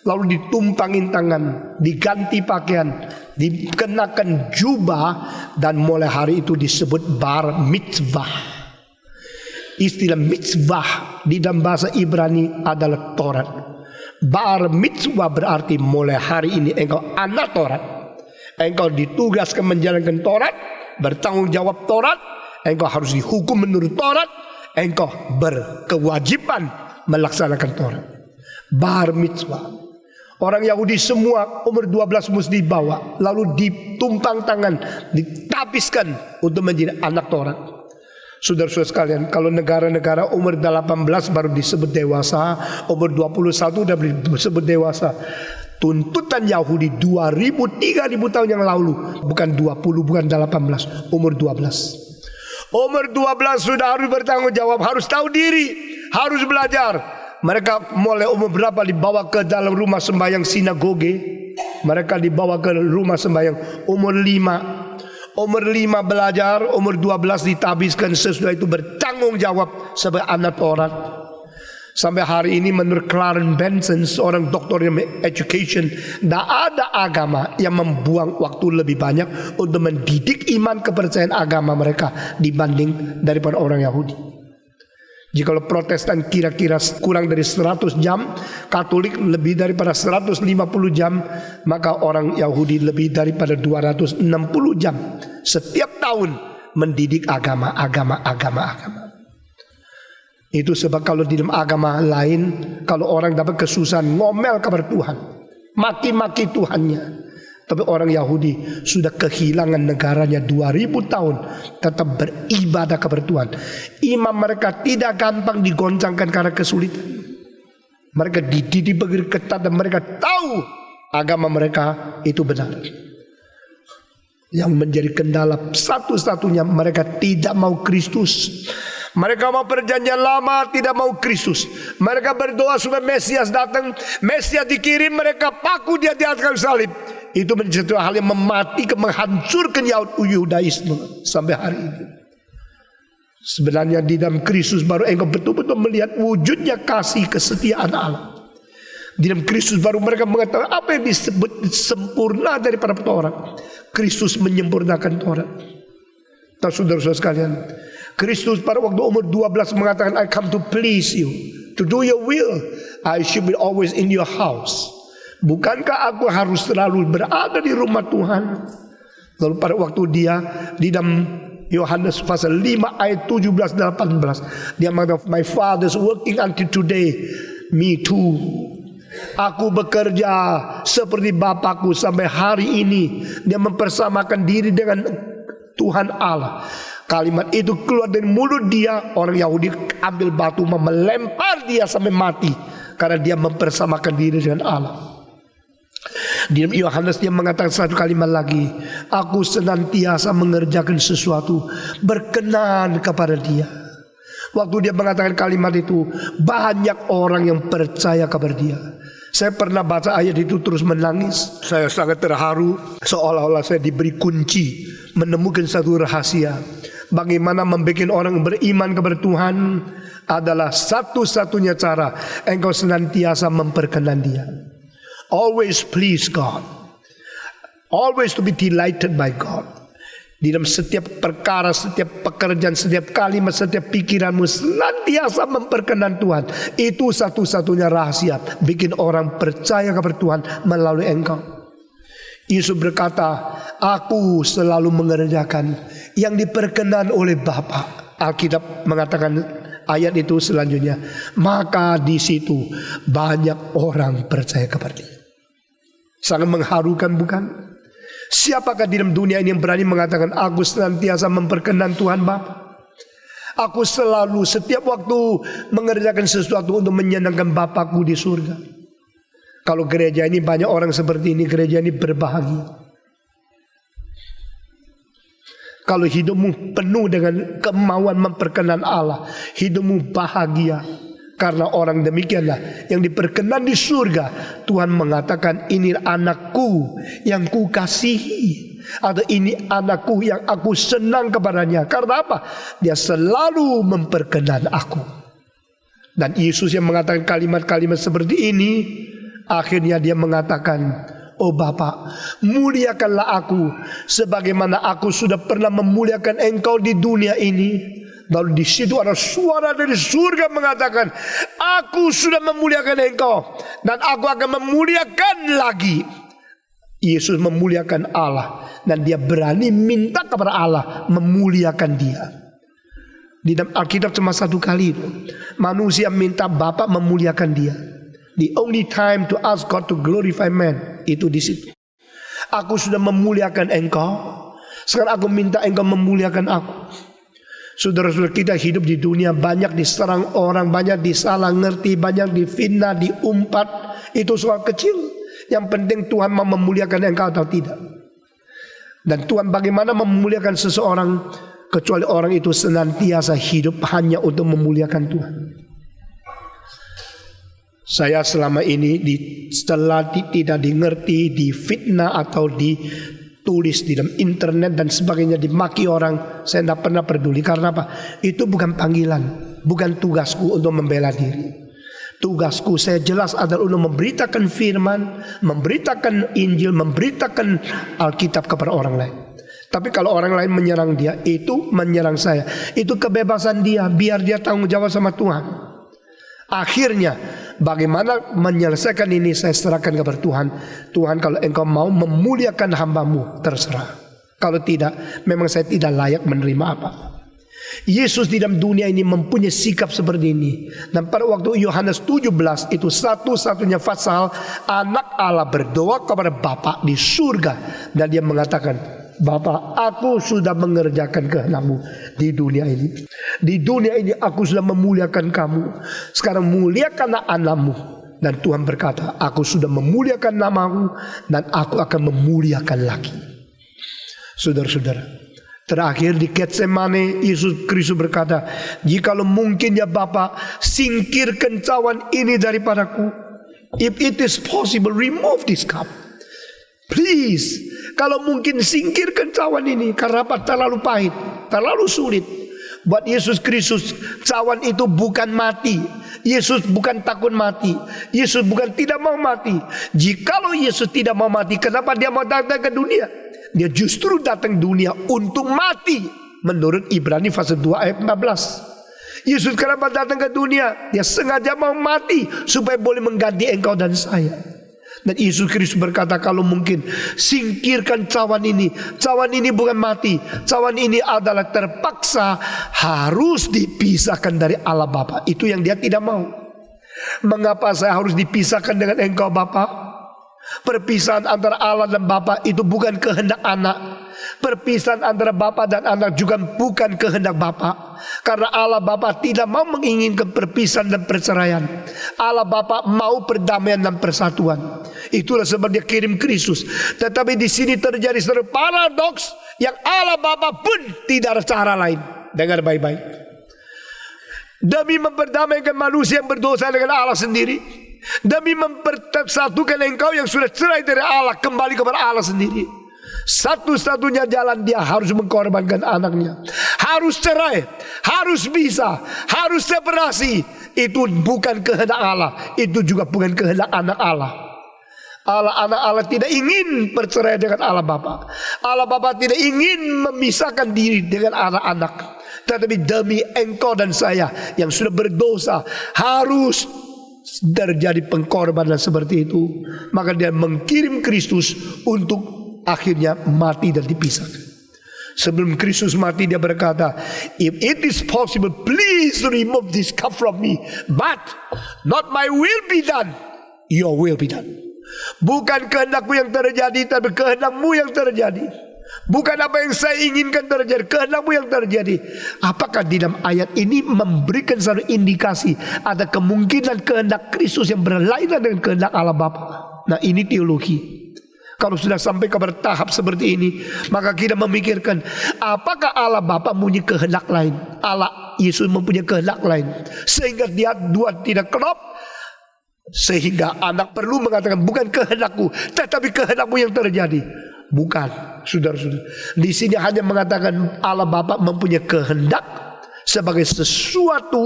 lalu ditumpangin tangan, diganti pakaian, dikenakan jubah, dan mulai hari itu disebut bar mitzvah. Istilah mitzvah di dalam bahasa Ibrani adalah Taurat. Bar mitzvah berarti mulai hari ini engkau anak Taurat. Engkau ditugaskan menjalankan Taurat, bertanggung jawab Taurat. Engkau harus dihukum menurut Taurat. Engkau berkewajiban melaksanakan Taurat. Bar mitzvah. Orang Yahudi semua umur 12 mesti dibawa, lalu ditumpang tangan, ditabiskan untuk menjadi anak Taurat. Saudara-saudara sekalian, kalau negara-negara umur 18 baru disebut dewasa, umur 21 sudah disebut dewasa. Tuntutan Yahudi 2000-3000 tahun yang lalu, bukan 20, bukan 18, umur 12. Umur 12 sudah harus bertanggung jawab, harus tahu diri, harus belajar. Mereka mulai umur berapa dibawa ke dalam rumah sembahyang sinagoge? Mereka dibawa ke rumah sembahyang umur 5. Umur 5 belajar, umur 12 ditabiskan, sesudah itu bertanggung jawab sebagai anak Taurat. Sampai hari ini menurut Clarence Benson, seorang doktor education, tidak ada agama yang membuang waktu lebih banyak untuk mendidik iman kepercayaan agama mereka dibanding daripada orang Yahudi. Jikalau Protestan kira-kira kurang dari 100 jam, Katolik lebih daripada 150 jam, maka orang Yahudi lebih daripada 260 jam setiap tahun mendidik agama. Itu sebab kalau di dalam agama lain, kalau orang dapat kesusahan, ngomel kepada Tuhan, maki-maki Tuhannya. Tapi orang Yahudi sudah kehilangan negaranya 2000 tahun, tetap beribadah kepada Tuhan. Iman mereka tidak gampang digoncangkan karena kesulitan. Mereka dididik begitu ketat dan mereka tahu agama mereka itu benar. Yang menjadi kendala satu-satunya, mereka tidak mau Kristus. Mereka mau perjanjian lama, tidak mau Kristus. Mereka berdoa supaya Mesias datang. Mesias dikirim, mereka paku dia di atas kayu salib. Itu menjadi satu hal yang mematikan, menghancurkan Yudaisme sampai hari ini. Sebenarnya di dalam Kristus baru engkau betul-betul melihat wujudnya kasih kesetiaan Allah. Di dalam Kristus baru mereka mengatakan apa yang disebut sempurna daripada Taurat. Kristus menyempurnakan Taurat. Tahu saudara-saudara sekalian, Kristus pada waktu umur 12 mengatakan, I come to please you, to do your will. I should be always in your house. Bukankah aku harus selalu berada di rumah Tuhan? Lalu pada waktu dia di dalam Yohanes pasal 5 ayat 17 dan 18, dia mengatakan, my father's working until today, me too. Aku bekerja seperti Bapakku sampai hari ini. Dia mempersamakan diri dengan Tuhan Allah. Kalimat itu keluar dari mulut dia, orang Yahudi ambil batu melempar dia sampai mati karena dia mempersamakan diri dengan Allah. Di dalam Yohanes dia mengatakan satu kalimat lagi, aku senantiasa mengerjakan sesuatu berkenan kepada dia. Waktu dia mengatakan kalimat itu, banyak orang yang percaya kepada dia. Saya pernah baca ayat itu terus menangis. Saya sangat terharu, seolah-olah saya diberi kunci menemukan satu rahasia. Bagaimana membuat orang beriman kepada Tuhan adalah satu-satunya cara engkau senantiasa memperkenan dia. Always please God. Always to be delighted by God. Di dalam setiap perkara, setiap pekerjaan, setiap kalimat, setiap pikiranmu senantiasa memperkenan Tuhan. Itu satu-satunya rahasia bikin orang percaya kepada Tuhan melalui engkau. Yesus berkata, aku selalu mengerjakan yang diperkenan oleh Bapa. Alkitab mengatakan ayat itu selanjutnya, maka di situ banyak orang percaya kepada dia. Sangat mengharukan bukan? Siapakah di dalam dunia ini yang berani mengatakan aku senantiasa memperkenan Tuhan Bapa? Aku selalu setiap waktu mengerjakan sesuatu untuk menyenangkan Bapakku di surga. Kalau gereja ini banyak orang seperti ini, gereja ini berbahagia. Kalau hidupmu penuh dengan kemauan memperkenan Allah, hidupmu bahagia. Karena orang demikianlah yang diperkenan di surga. Tuhan mengatakan, ini anakku yang ku kasihi, atau ini anakku yang aku senang kepadanya. Karena apa? Dia selalu memperkenan aku. Dan Yesus yang mengatakan kalimat-kalimat seperti ini, akhirnya dia mengatakan, oh Bapa, muliakanlah aku sebagaimana aku sudah pernah memuliakan engkau di dunia ini. Lalu di situ ada suara dari surga mengatakan, aku sudah memuliakan engkau dan aku akan memuliakan lagi. Yesus memuliakan Allah dan dia berani minta kepada Allah memuliakan dia. Di dalam Alkitab cuma satu kali itu manusia minta Bapa memuliakan dia. The only time to ask God to glorify man itu di situ. Aku sudah memuliakan engkau, sekarang aku minta engkau memuliakan aku. Saudara-saudara, kita hidup di dunia banyak diserang orang, banyak disalah ngerti, banyak difitnah, diumpat. Itu soal kecil. Yang penting Tuhan mau memuliakan engkau atau tidak. Dan Tuhan bagaimana memuliakan seseorang kecuali orang itu senantiasa hidup hanya untuk memuliakan Tuhan. Saya selama ini setelah tidak dimengerti, difitnah atau ditulis di dalam internet dan sebagainya, dimaki orang, saya tidak pernah peduli. Karena apa? Itu bukan panggilan, bukan tugasku untuk membela diri. Tugasku saya jelas adalah untuk memberitakan firman, memberitakan Injil, memberitakan Alkitab kepada orang lain. Tapi kalau orang lain menyerang dia, itu menyerang saya. Itu kebebasan dia, biar dia tanggung jawab sama Tuhan. Akhirnya bagaimana menyelesaikan ini saya serahkan kepada Tuhan. Tuhan, kalau engkau mau memuliakan hambamu, terserah. Kalau tidak, memang saya tidak layak menerima apa. Yesus di dalam dunia ini mempunyai sikap seperti ini. Dan pada waktu Yohanes 17 itu satu-satunya pasal anak Allah berdoa kepada Bapa di surga. Dan dia mengatakan, Bapa, aku sudah mengerjakan kehendakmu di dunia ini. Di dunia ini aku sudah memuliakan kamu. Sekarang muliakanlah anakmu. Dan Tuhan berkata, aku sudah memuliakan namamu dan aku akan memuliakan lagi. Saudara-saudara, terakhir di Getsemane, Yesus Kristus berkata, jikalau mungkin ya Bapa, singkirkan cawan ini daripadaku. If it is possible, remove this cup. Please, kalau mungkin singkirkan cawan ini. Karena apa? Terlalu pahit, terlalu sulit. Buat Yesus Kristus, cawan itu bukan mati. Yesus bukan takut mati. Yesus bukan tidak mau mati. Jikalau Yesus tidak mau mati, kenapa dia mau datang ke dunia? Dia justru datang dunia untuk mati. Menurut Ibrani pasal 2 ayat 14. Yesus kenapa datang ke dunia? Dia sengaja mau mati supaya boleh mengganti engkau dan saya. Dan Yesus Kristus berkata, kalau mungkin singkirkan cawan ini. Cawan ini bukan mati. Cawan ini adalah terpaksa harus dipisahkan dari Allah Bapa. Itu yang dia tidak mau. Mengapa saya harus dipisahkan dengan engkau Bapa? Perpisahan antara Allah dan Bapa itu bukan kehendak anak. Perpisahan antara Bapa dan anak juga bukan kehendak Bapa. Karena Allah Bapa tidak mau menginginkan perpisahan dan perceraian. Allah Bapa mau perdamaian dan persatuan. Itulah sebab dia kirim Kristus. Tetapi di sini terjadi satu paradoks yang Allah Bapa pun tidak ada cara lain. Dengar baik-baik. Demi memperdamaikan manusia yang berdosa dengan Allah sendiri, demi mempersatukan engkau yang sudah cerai dari Allah kembali kepada Allah sendiri, satu-satunya jalan dia harus mengorbankan anaknya. Harus cerai, harus bisa, harus separasi. Itu bukan kehendak Allah. Itu juga bukan kehendak anak Allah. Anak Allah tidak ingin bercerai dengan Allah Bapa. Allah Bapa tidak ingin memisahkan diri dengan anak-anak. Tetapi demi engkau dan saya yang sudah berdosa, harus terjadi pengorbanan seperti itu. Maka dia mengirim Kristus untuk akhirnya mati dan dipisahkan. Sebelum Kristus mati dia berkata, if it is possible, please remove this cup from me, but not my will be done, your will be done. Bukan kehendakku yang terjadi, tapi kehendakmu yang terjadi. Bukan apa yang saya inginkan terjadi, kehendakmu yang terjadi. Apakah di dalam ayat ini memberikan satu indikasi ada kemungkinan kehendak Kristus yang berlainan dengan kehendak Allah Bapa? Nah, ini teologi. Kalau sudah sampai kepada tahap seperti ini, maka kita memikirkan, apakah Allah Bapa mempunyai kehendak lain? Allah Yesus mempunyai kehendak lain, sehingga dia dua tidak klop. Sehingga anak perlu mengatakan, bukan kehendakku, tetapi kehendakmu yang terjadi. Bukan, saudara-saudara. Di sini hanya mengatakan Allah Bapa mempunyai kehendak sebagai sesuatu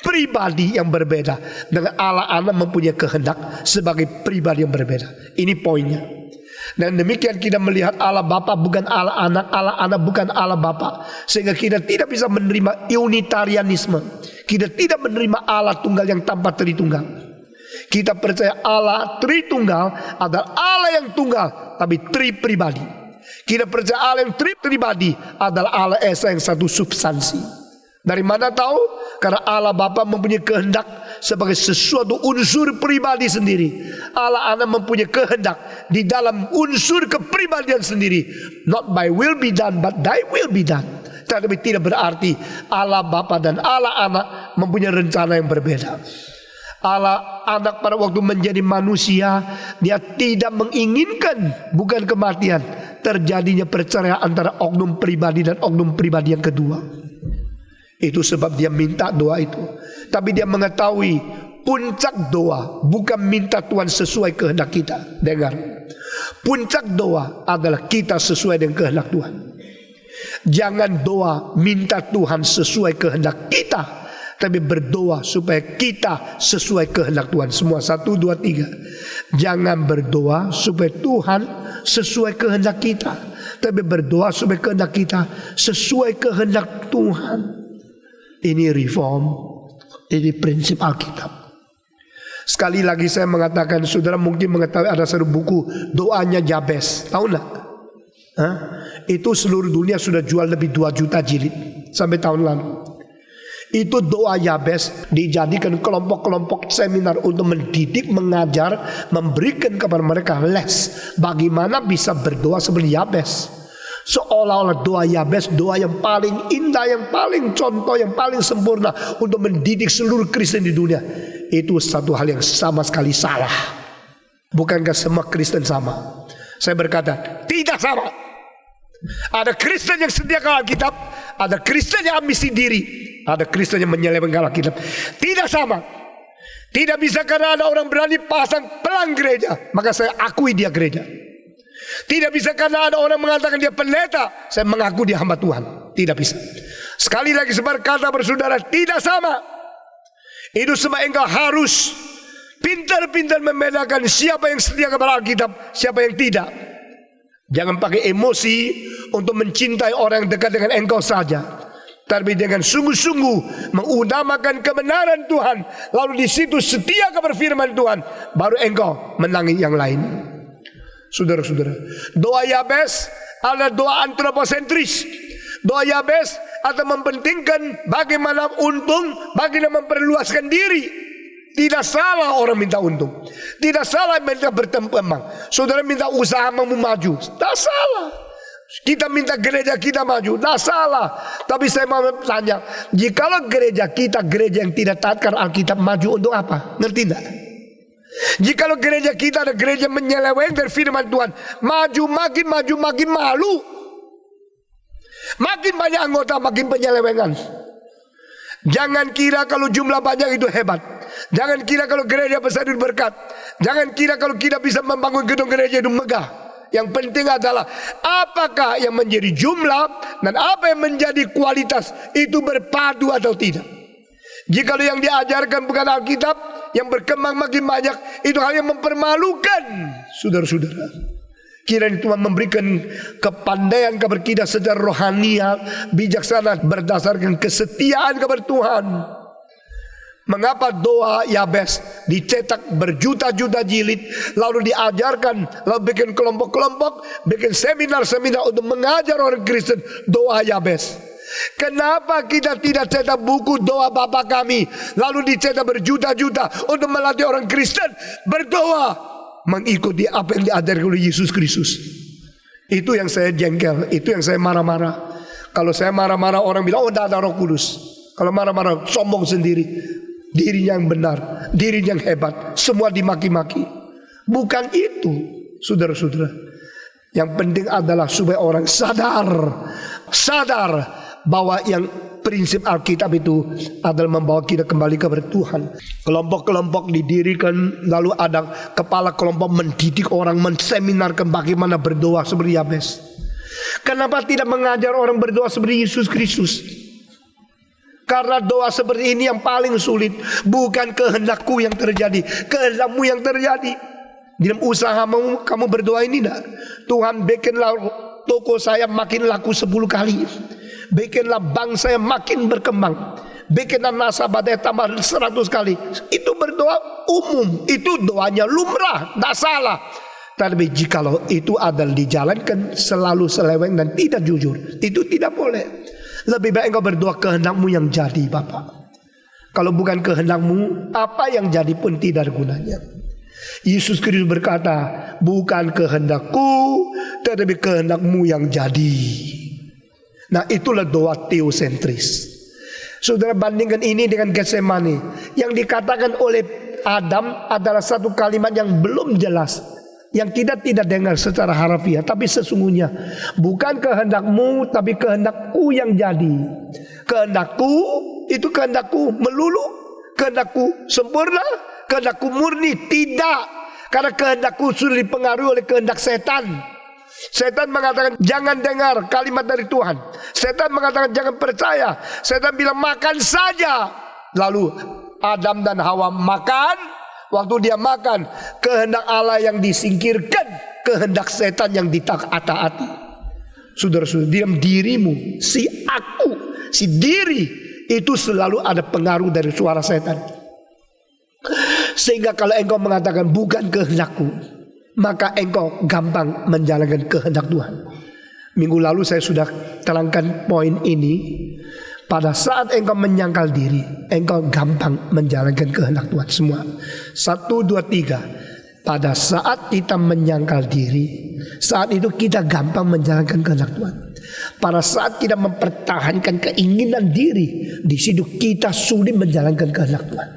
pribadi yang berbeda, dengan Allah Anak mempunyai kehendak sebagai pribadi yang berbeda. Ini poinnya. Dan demikian kita melihat Allah Bapa bukan Allah Anak, Allah Anak bukan Allah Bapa, sehingga kita tidak bisa menerima unitarianisme. Kita tidak menerima Allah tunggal yang tanpa Tritunggal. Kita percaya Allah Tritunggal adalah Allah yang tunggal tapi tri pribadi. Kita percaya Allah yang tri pribadi adalah Allah Esa yang satu substansi. Dari mana tahu? Karena Allah Bapa mempunyai kehendak sebagai sesuatu unsur pribadi sendiri. Allah Anak mempunyai kehendak di dalam unsur kepribadian sendiri. Not my will be done, but thy will be done. Tetapi tidak berarti Allah Bapa dan Allah Anak mempunyai rencana yang berbeda. Allah Anak pada waktu menjadi manusia, dia tidak menginginkan, bukan kematian, terjadinya perceraian antara oknum pribadi dan oknum pribadi yang kedua. Itu sebab dia minta doa itu. Tapi dia mengetahui puncak doa bukan minta Tuhan sesuai kehendak kita. Dengar, puncak doa adalah kita sesuai dengan kehendak Tuhan. Jangan doa minta Tuhan sesuai kehendak kita, tapi berdoa supaya kita sesuai kehendak Tuhan. Semua 1, 2, 3. Jangan berdoa supaya Tuhan sesuai kehendak kita, tapi berdoa supaya kehendak kita sesuai kehendak Tuhan. Ini reform, ini prinsip Alkitab. Sekali lagi saya mengatakan, saudara mungkin mengetahui ada satu buku doanya Jabez. Tahu enggak? Itu seluruh dunia sudah jual lebih 2 juta jilid sampai tahun lalu. Itu doa Yabes dijadikan kelompok-kelompok seminar untuk mendidik, mengajar, memberikan kepada mereka les bagaimana bisa berdoa seperti Yabes. Seolah-olah doa Yabes doa yang paling indah, yang paling contoh, yang paling sempurna untuk mendidik seluruh Kristen di dunia. Itu satu hal yang sama sekali salah. Bukankah semua Kristen sama? Saya berkata tidak sama. Ada Kristen yang sediakan Alkitab, ada Kristen yang ambisi diri, ada Kristen yang menyelewengkan Alkitab. Tidak sama. Tidak bisa karena ada orang berani pasang pelang gereja, maka saya akui dia gereja. Tidak bisa karena ada orang mengatakan dia pendeta, saya mengaku dia hamba Tuhan. Tidak bisa. Sekali lagi saya berkata bersaudara, tidak sama. Itu sebab engkau harus pintar-pintar membedakan siapa yang setia kepada Alkitab, siapa yang tidak. Jangan pakai emosi untuk mencintai orang yang dekat dengan engkau saja, tapi dengan sungguh-sungguh mengutamakan kebenaran Tuhan, lalu di situ setia kepada firman Tuhan, baru engkau menangi yang lain. Saudara-saudara, doa Yabes adalah doa antroposentris. Doa Yabes atau mempentingkan bagaimana untung, bagaimana memperluaskan diri. Tidak salah orang minta untung, tidak salah minta berkembang. Saudara minta usaha mau maju, tak salah. Kita minta gereja kita maju, tak salah. Tapi saya mau tanya, jikalau gereja kita gereja yang tidak taatkan Alkitab, maju untuk apa? Ngerti tidak? Jikalau gereja kita ada gereja menyelewengkan firman Tuhan, maju makin malu. Makin banyak anggota, makin penyelewengan. Jangan kira kalau jumlah banyak itu hebat. Jangan kira kalau gereja besar itu berkat. Jangan kira kalau kita bisa membangun gedung gereja itu megah. Yang penting adalah apakah yang menjadi jumlah dan apa yang menjadi kualitas itu berpadu atau tidak. Jikalau yang diajarkan bukan Alkitab, yang berkembang makin banyak, itu hal yang mempermalukan. Saudara-saudara, kiranya Tuhan memberikan kepandaian kepada kita secara rohaniat, bijaksana, berdasarkan kesetiaan kepada Tuhan. Mengapa doa Yabes dicetak berjuta-juta jilid, lalu diajarkan, lalu bikin kelompok-kelompok, bikin seminar-seminar untuk mengajar orang Kristen doa Yabes? Kenapa kita tidak cetak buku doa Bapa kami, lalu dicetak berjuta-juta untuk melatih orang Kristen berdoa mengikuti apa yang diajarkan oleh Yesus Kristus? Itu yang saya jengkel, itu yang saya marah-marah. Kalau saya marah-marah orang bilang, oh tidak ada Roh Kudus. Kalau marah-marah sombong sendiri, dirinya yang benar, dirinya yang hebat, semua dimaki-maki. Bukan itu, saudara-saudara. Yang penting adalah supaya orang sadar bahwa yang prinsip Alkitab itu adalah membawa kita kembali kepada Tuhan. Kelompok-kelompok didirikan, lalu ada kepala kelompok mendidik orang, menseminarkan bagaimana berdoa seperti Yabes. Kenapa tidak mengajar orang berdoa seperti Yesus Kristus? Karena doa seperti ini yang paling sulit. Bukan kehendakku yang terjadi, kehendakmu yang terjadi. Dalam usahamu kamu berdoa ini tidak? Tuhan bikinlah toko saya makin laku 10 kali. Bikinlah bank saya makin berkembang. Bikinlah nasabah saya tambah 100 kali. Itu berdoa umum. Itu doanya lumrah, tak salah. Tapi jikalau itu adalah dijalankan selalu seleweng dan tidak jujur, itu tidak boleh. Lebih baik engkau berdoa kehendakmu yang jadi Bapa. Kalau bukan kehendakmu, apa yang jadi pun tidak ada gunanya. Yesus Kristus berkata, bukan kehendakku, tetapi kehendakmu yang jadi. Nah, itulah doa teosentris. Saudara bandingkan ini dengan Getsemani. Yang dikatakan oleh Adam adalah satu kalimat yang belum jelas, yang kita tidak dengar secara harafiah, tapi sesungguhnya bukan kehendakmu, tapi kehendakku yang jadi. Kehendakku itu kehendakku melulu, kehendakku sempurna, kehendakku murni, tidak. Karena kehendakku sudah dipengaruhi oleh kehendak setan. Setan mengatakan jangan dengar kalimat dari Tuhan. Setan mengatakan jangan percaya. Setan bilang makan saja. Lalu Adam dan Hawa makan. Waktu dia makan, kehendak Allah yang disingkirkan, kehendak setan yang ditaati. Saudara-saudara, diam dirimu, si aku, si diri, itu selalu ada pengaruh dari suara setan. Sehingga kalau engkau mengatakan bukan kehendakku, maka engkau gampang menjalankan kehendak Tuhan. Minggu lalu saya sudah terangkan poin ini. Pada saat engkau menyangkal diri, engkau gampang menjalankan kehendak Tuhan semua. 1, 2, 3. Pada saat kita menyangkal diri, saat itu kita gampang menjalankan kehendak Tuhan. Pada saat kita mempertahankan keinginan diri, di situ kita sulit menjalankan kehendak Tuhan.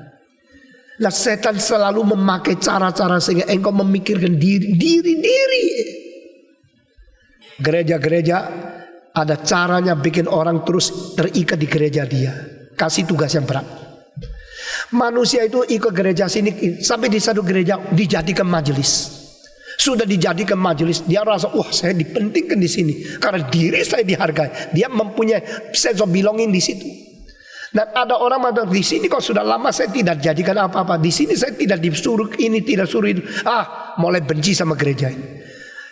Nah, setan selalu memakai cara-cara sehingga engkau memikirkan diri. Gereja-gereja ada caranya bikin orang terus terikat di gereja dia. Kasih tugas yang berat. Manusia itu ikut gereja sini, sampai di satu gereja dijadikan majelis. Sudah dijadikan majelis, dia rasa wah saya dipentingkan di sini karena diri saya dihargai. Dia mempunyai sense of belonging di situ. Dan ada orang mengatakan, di sini kok sudah lama saya tidak jadikan apa-apa. Di sini saya tidak disuruh ini, tidak suruh itu. Mulai benci sama gereja ini.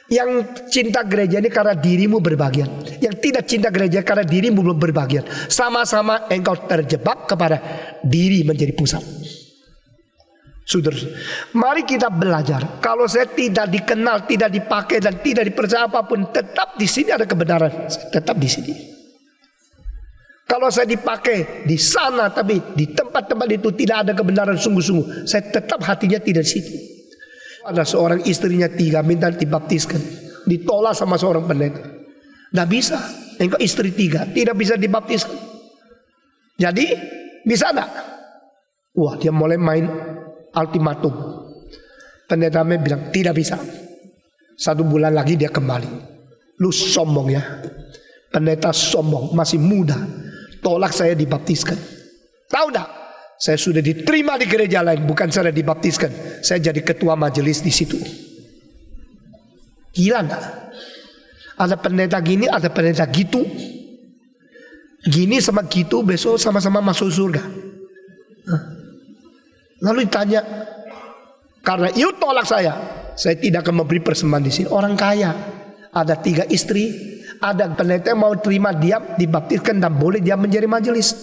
Yang cinta gereja ini karena dirimu berbagian. Yang tidak cinta gereja karena dirimu belum berbagian. Sama-sama engkau terjebak kepada diri menjadi pusat. Saudara, mari kita belajar. Kalau saya tidak dikenal, tidak dipakai dan tidak dipercaya apapun, tetap di sini ada kebenaran. Tetap di sini. Kalau saya dipakai di sana, tapi di tempat-tempat itu tidak ada kebenaran sungguh-sungguh, saya tetap hatinya tidak di situ. Ada seorang istrinya 3 minta dibaptiskan, ditolak sama seorang pendeta. Tidak bisa, engkau istri 3 tidak bisa dibaptiskan. Jadi bisa enggak? Wah, dia mulai main ultimatum. Pendeta bilang tidak bisa. 1 bulan lagi dia kembali. Lu sombong ya. Pendeta sombong, masih muda. Tolak saya dibaptiskan. Tahu enggak? Saya sudah diterima di gereja lain, bukan saya dibaptiskan. Saya jadi ketua majelis di situ. Gila enggak? Ada pendeta gini, ada pendeta gitu. Gini sama gitu, besok sama-sama masuk surga. Lalu ditanya, karena you tolak saya tidak akan memberi persembahan di sini. Orang kaya, ada 3 istri, ada pendeta yang mau terima dia dibaptiskan dan boleh dia menjadi majelis.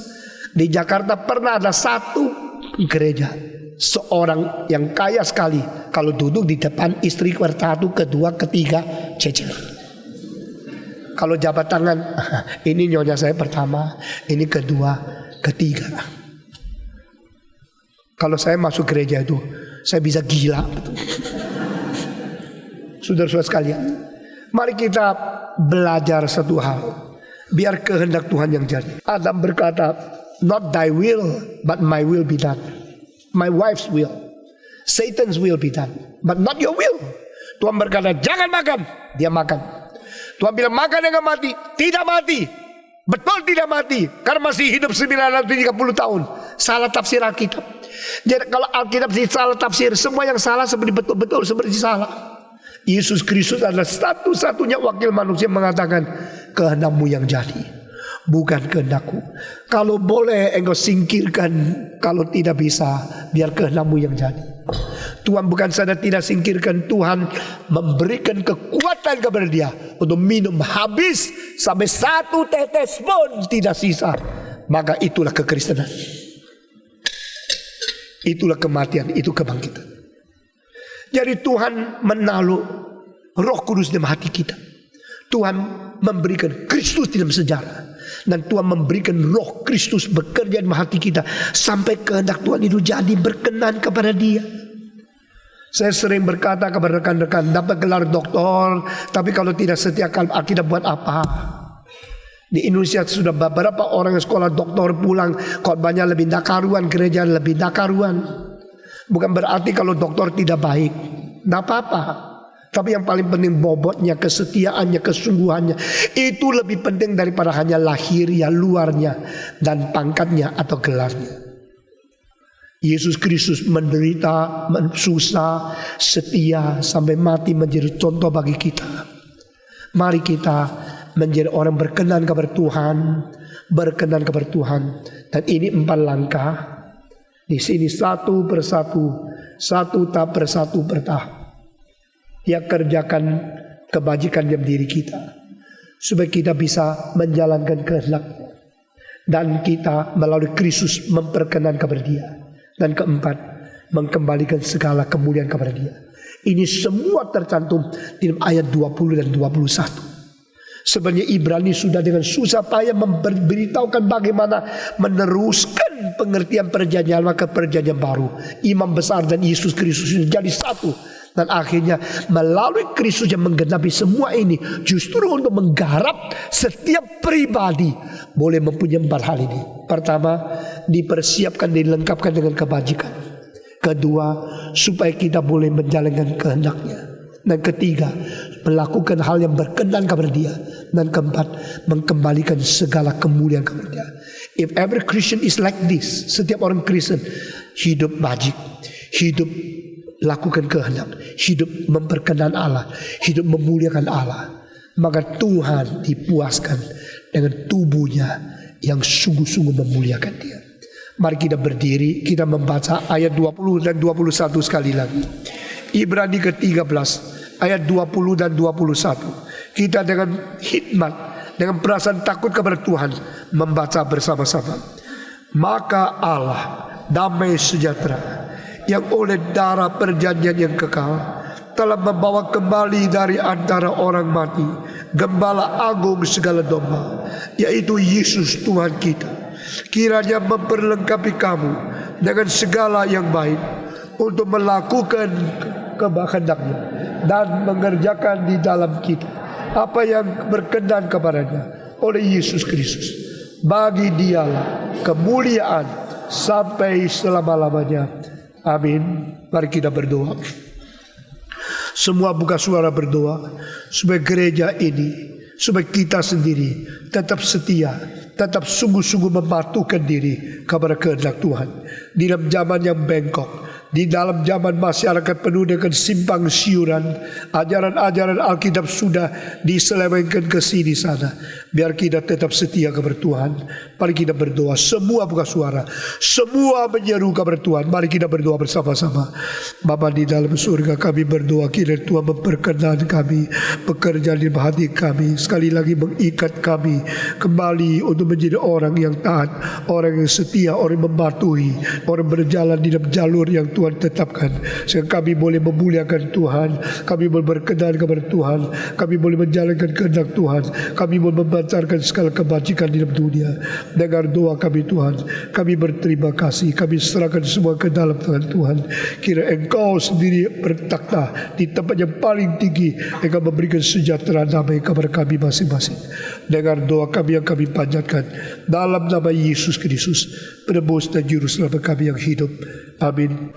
Di Jakarta pernah ada 1 gereja, seorang yang kaya sekali, kalau duduk di depan istri pertama, kedua, ketiga, cecer. Kalau jabat tangan, ini nyonya saya pertama, ini kedua, ketiga. Kalau saya masuk gereja itu, saya bisa gila. Saudara-saudara sekalian, mari kita belajar satu hal, biar kehendak Tuhan yang jadi. Adam berkata, not thy will, but my will be done. My wife's will, Satan's will be done, but not your will. Tuhan berkata, jangan makan, dia makan. Tuhan bilang makan yang gak mati, tidak mati. Betul tidak mati, karena masih hidup 930 tahun. Salah tafsir Alkitab. Jadi kalau Alkitab salah tafsir, semua yang salah seperti betul-betul seperti salah. Yesus Kristus adalah satu-satunya wakil manusia yang mengatakan, kehendakmu yang jadi, bukan kehendakku. Kalau boleh engkau singkirkan, kalau tidak bisa, biar kehendakmu yang jadi. Tuhan bukan saja tidak singkirkan, Tuhan memberikan kekuatan kepada dia untuk minum habis sampai 1 tetes pun tidak sisa. Maka itulah kekristenan, itulah kematian, itu kebangkitan. Jadi Tuhan menaruh Roh Kudus dalam hati kita. Tuhan memberikan Kristus dalam sejarah, dan Tuhan memberikan Roh Kristus bekerja dalam hati kita sampai kehendak Tuhan itu jadi berkenan kepada Dia. Saya sering berkata kepada rekan-rekan, dapat gelar doktor, tapi kalau tidak setia Alkitab buat apa? Di Indonesia sudah beberapa orang yang sekolah doktor pulang, khotbahnya lebih dakaruan, gereja lebih dakaruan. Bukan berarti kalau doktor tidak baik, tidak apa-apa. Tapi yang paling penting bobotnya, kesetiaannya, kesungguhannya, itu lebih penting daripada hanya lahirnya, luarnya, dan pangkatnya atau gelarnya. Yesus Kristus menderita, susah, setia, sampai mati menjadi contoh bagi kita. Mari kita menjadi orang berkenan kepada Tuhan, berkenan kepada Tuhan. Dan ini 4 langkah. Di sini satu persatu, satu tahap persatu bertahap. Dia kerjakan kebajikan dalam diri kita, supaya kita bisa menjalankan kehendak-Nya, dan kita melalui Kristus memperkenan kepada Dia. Dan keempat, mengembalikan segala kemuliaan kepada Dia. Ini semua tercantum di dalam ayat 20 dan 21. Sebenarnya Ibrani sudah dengan susah payah memberitahukan bagaimana meneruskan pengertian perjanjian lama ke perjanjian baru. Imam besar dan Yesus Kristus sudah jadi satu. Dan akhirnya melalui Kristus yang menggenapi semua ini, justru untuk menggarap setiap pribadi boleh mempunyai 4 hal ini. Pertama, dipersiapkan, dilengkapkan dengan kebajikan. Kedua, supaya kita boleh menjalankan kehendak-Nya. Dan ketiga, melakukan hal yang berkenan kepada Dia. Dan keempat, mengembalikan segala kemuliaan kepada Dia. If every Christian is like this, setiap orang Kristen hidup majik, hidup lakukan kehendak, hidup memperkenan Allah, hidup memuliakan Allah, maka Tuhan dipuaskan dengan tubuhnya yang sungguh-sungguh memuliakan Dia. Mari kita berdiri, kita membaca ayat 20 dan 21 sekali lagi. Ibrani ke-13 ayat 20 dan 21. Kita dengan hikmat, dengan perasaan takut kepada Tuhan membaca bersama-sama. Maka Allah damai sejahtera yang oleh darah perjanjian yang kekal telah membawa kembali dari antara orang mati Gembala agung segala domba, yaitu Yesus Tuhan kita. Kiranya memperlengkapi kamu dengan segala yang baik untuk melakukan kehendaknya dan mengerjakan di dalam kita apa yang berkenan kepadanya oleh Yesus Kristus. Bagi Dialah kemuliaan sampai selama-lamanya. Amin. Mari kita berdoa. Semua buka suara berdoa supaya gereja ini, supaya kita sendiri tetap setia, tetap sungguh-sungguh mematuhkan diri kepada kehendak Tuhan. Di dalam zaman yang bengkok, di dalam zaman masyarakat penuh dengan simpang siuran, ajaran-ajaran Alkitab sudah diselewengkan ke sini sana. Biar kita tetap setia kepada Tuhan. Mari kita berdoa. Semua buka suara, semua menyeru kepada Tuhan. Mari kita berdoa bersama-sama. Bapa di dalam surga, kami berdoa kiranya Tuhan memperkenan kami, bekerja di hati kami, sekali lagi mengikat kami kembali untuk menjadi orang yang taat, orang yang setia, orang yang mematuhi, orang berjalan di dalam jalur yang Tuhan tetapkan. Sehingga kami boleh memuliakan Tuhan, kami boleh berkenan kepada Tuhan, kami boleh menjalankan kehendak Tuhan, kami boleh memancarkan segala kebajikan di dalam dunia. Dengar doa kami Tuhan, kami berterima kasih, kami serahkan semua ke dalam tangan Tuhan. Kira Engkau sendiri bertakhta di tempat yang paling tinggi, Engkau memberikan sejahtera damai kepada kami masing-masing. Dengar doa kami yang kami panjatkan dalam nama Yesus Kristus, penebus dan juru selamat kami yang hidup. Amin.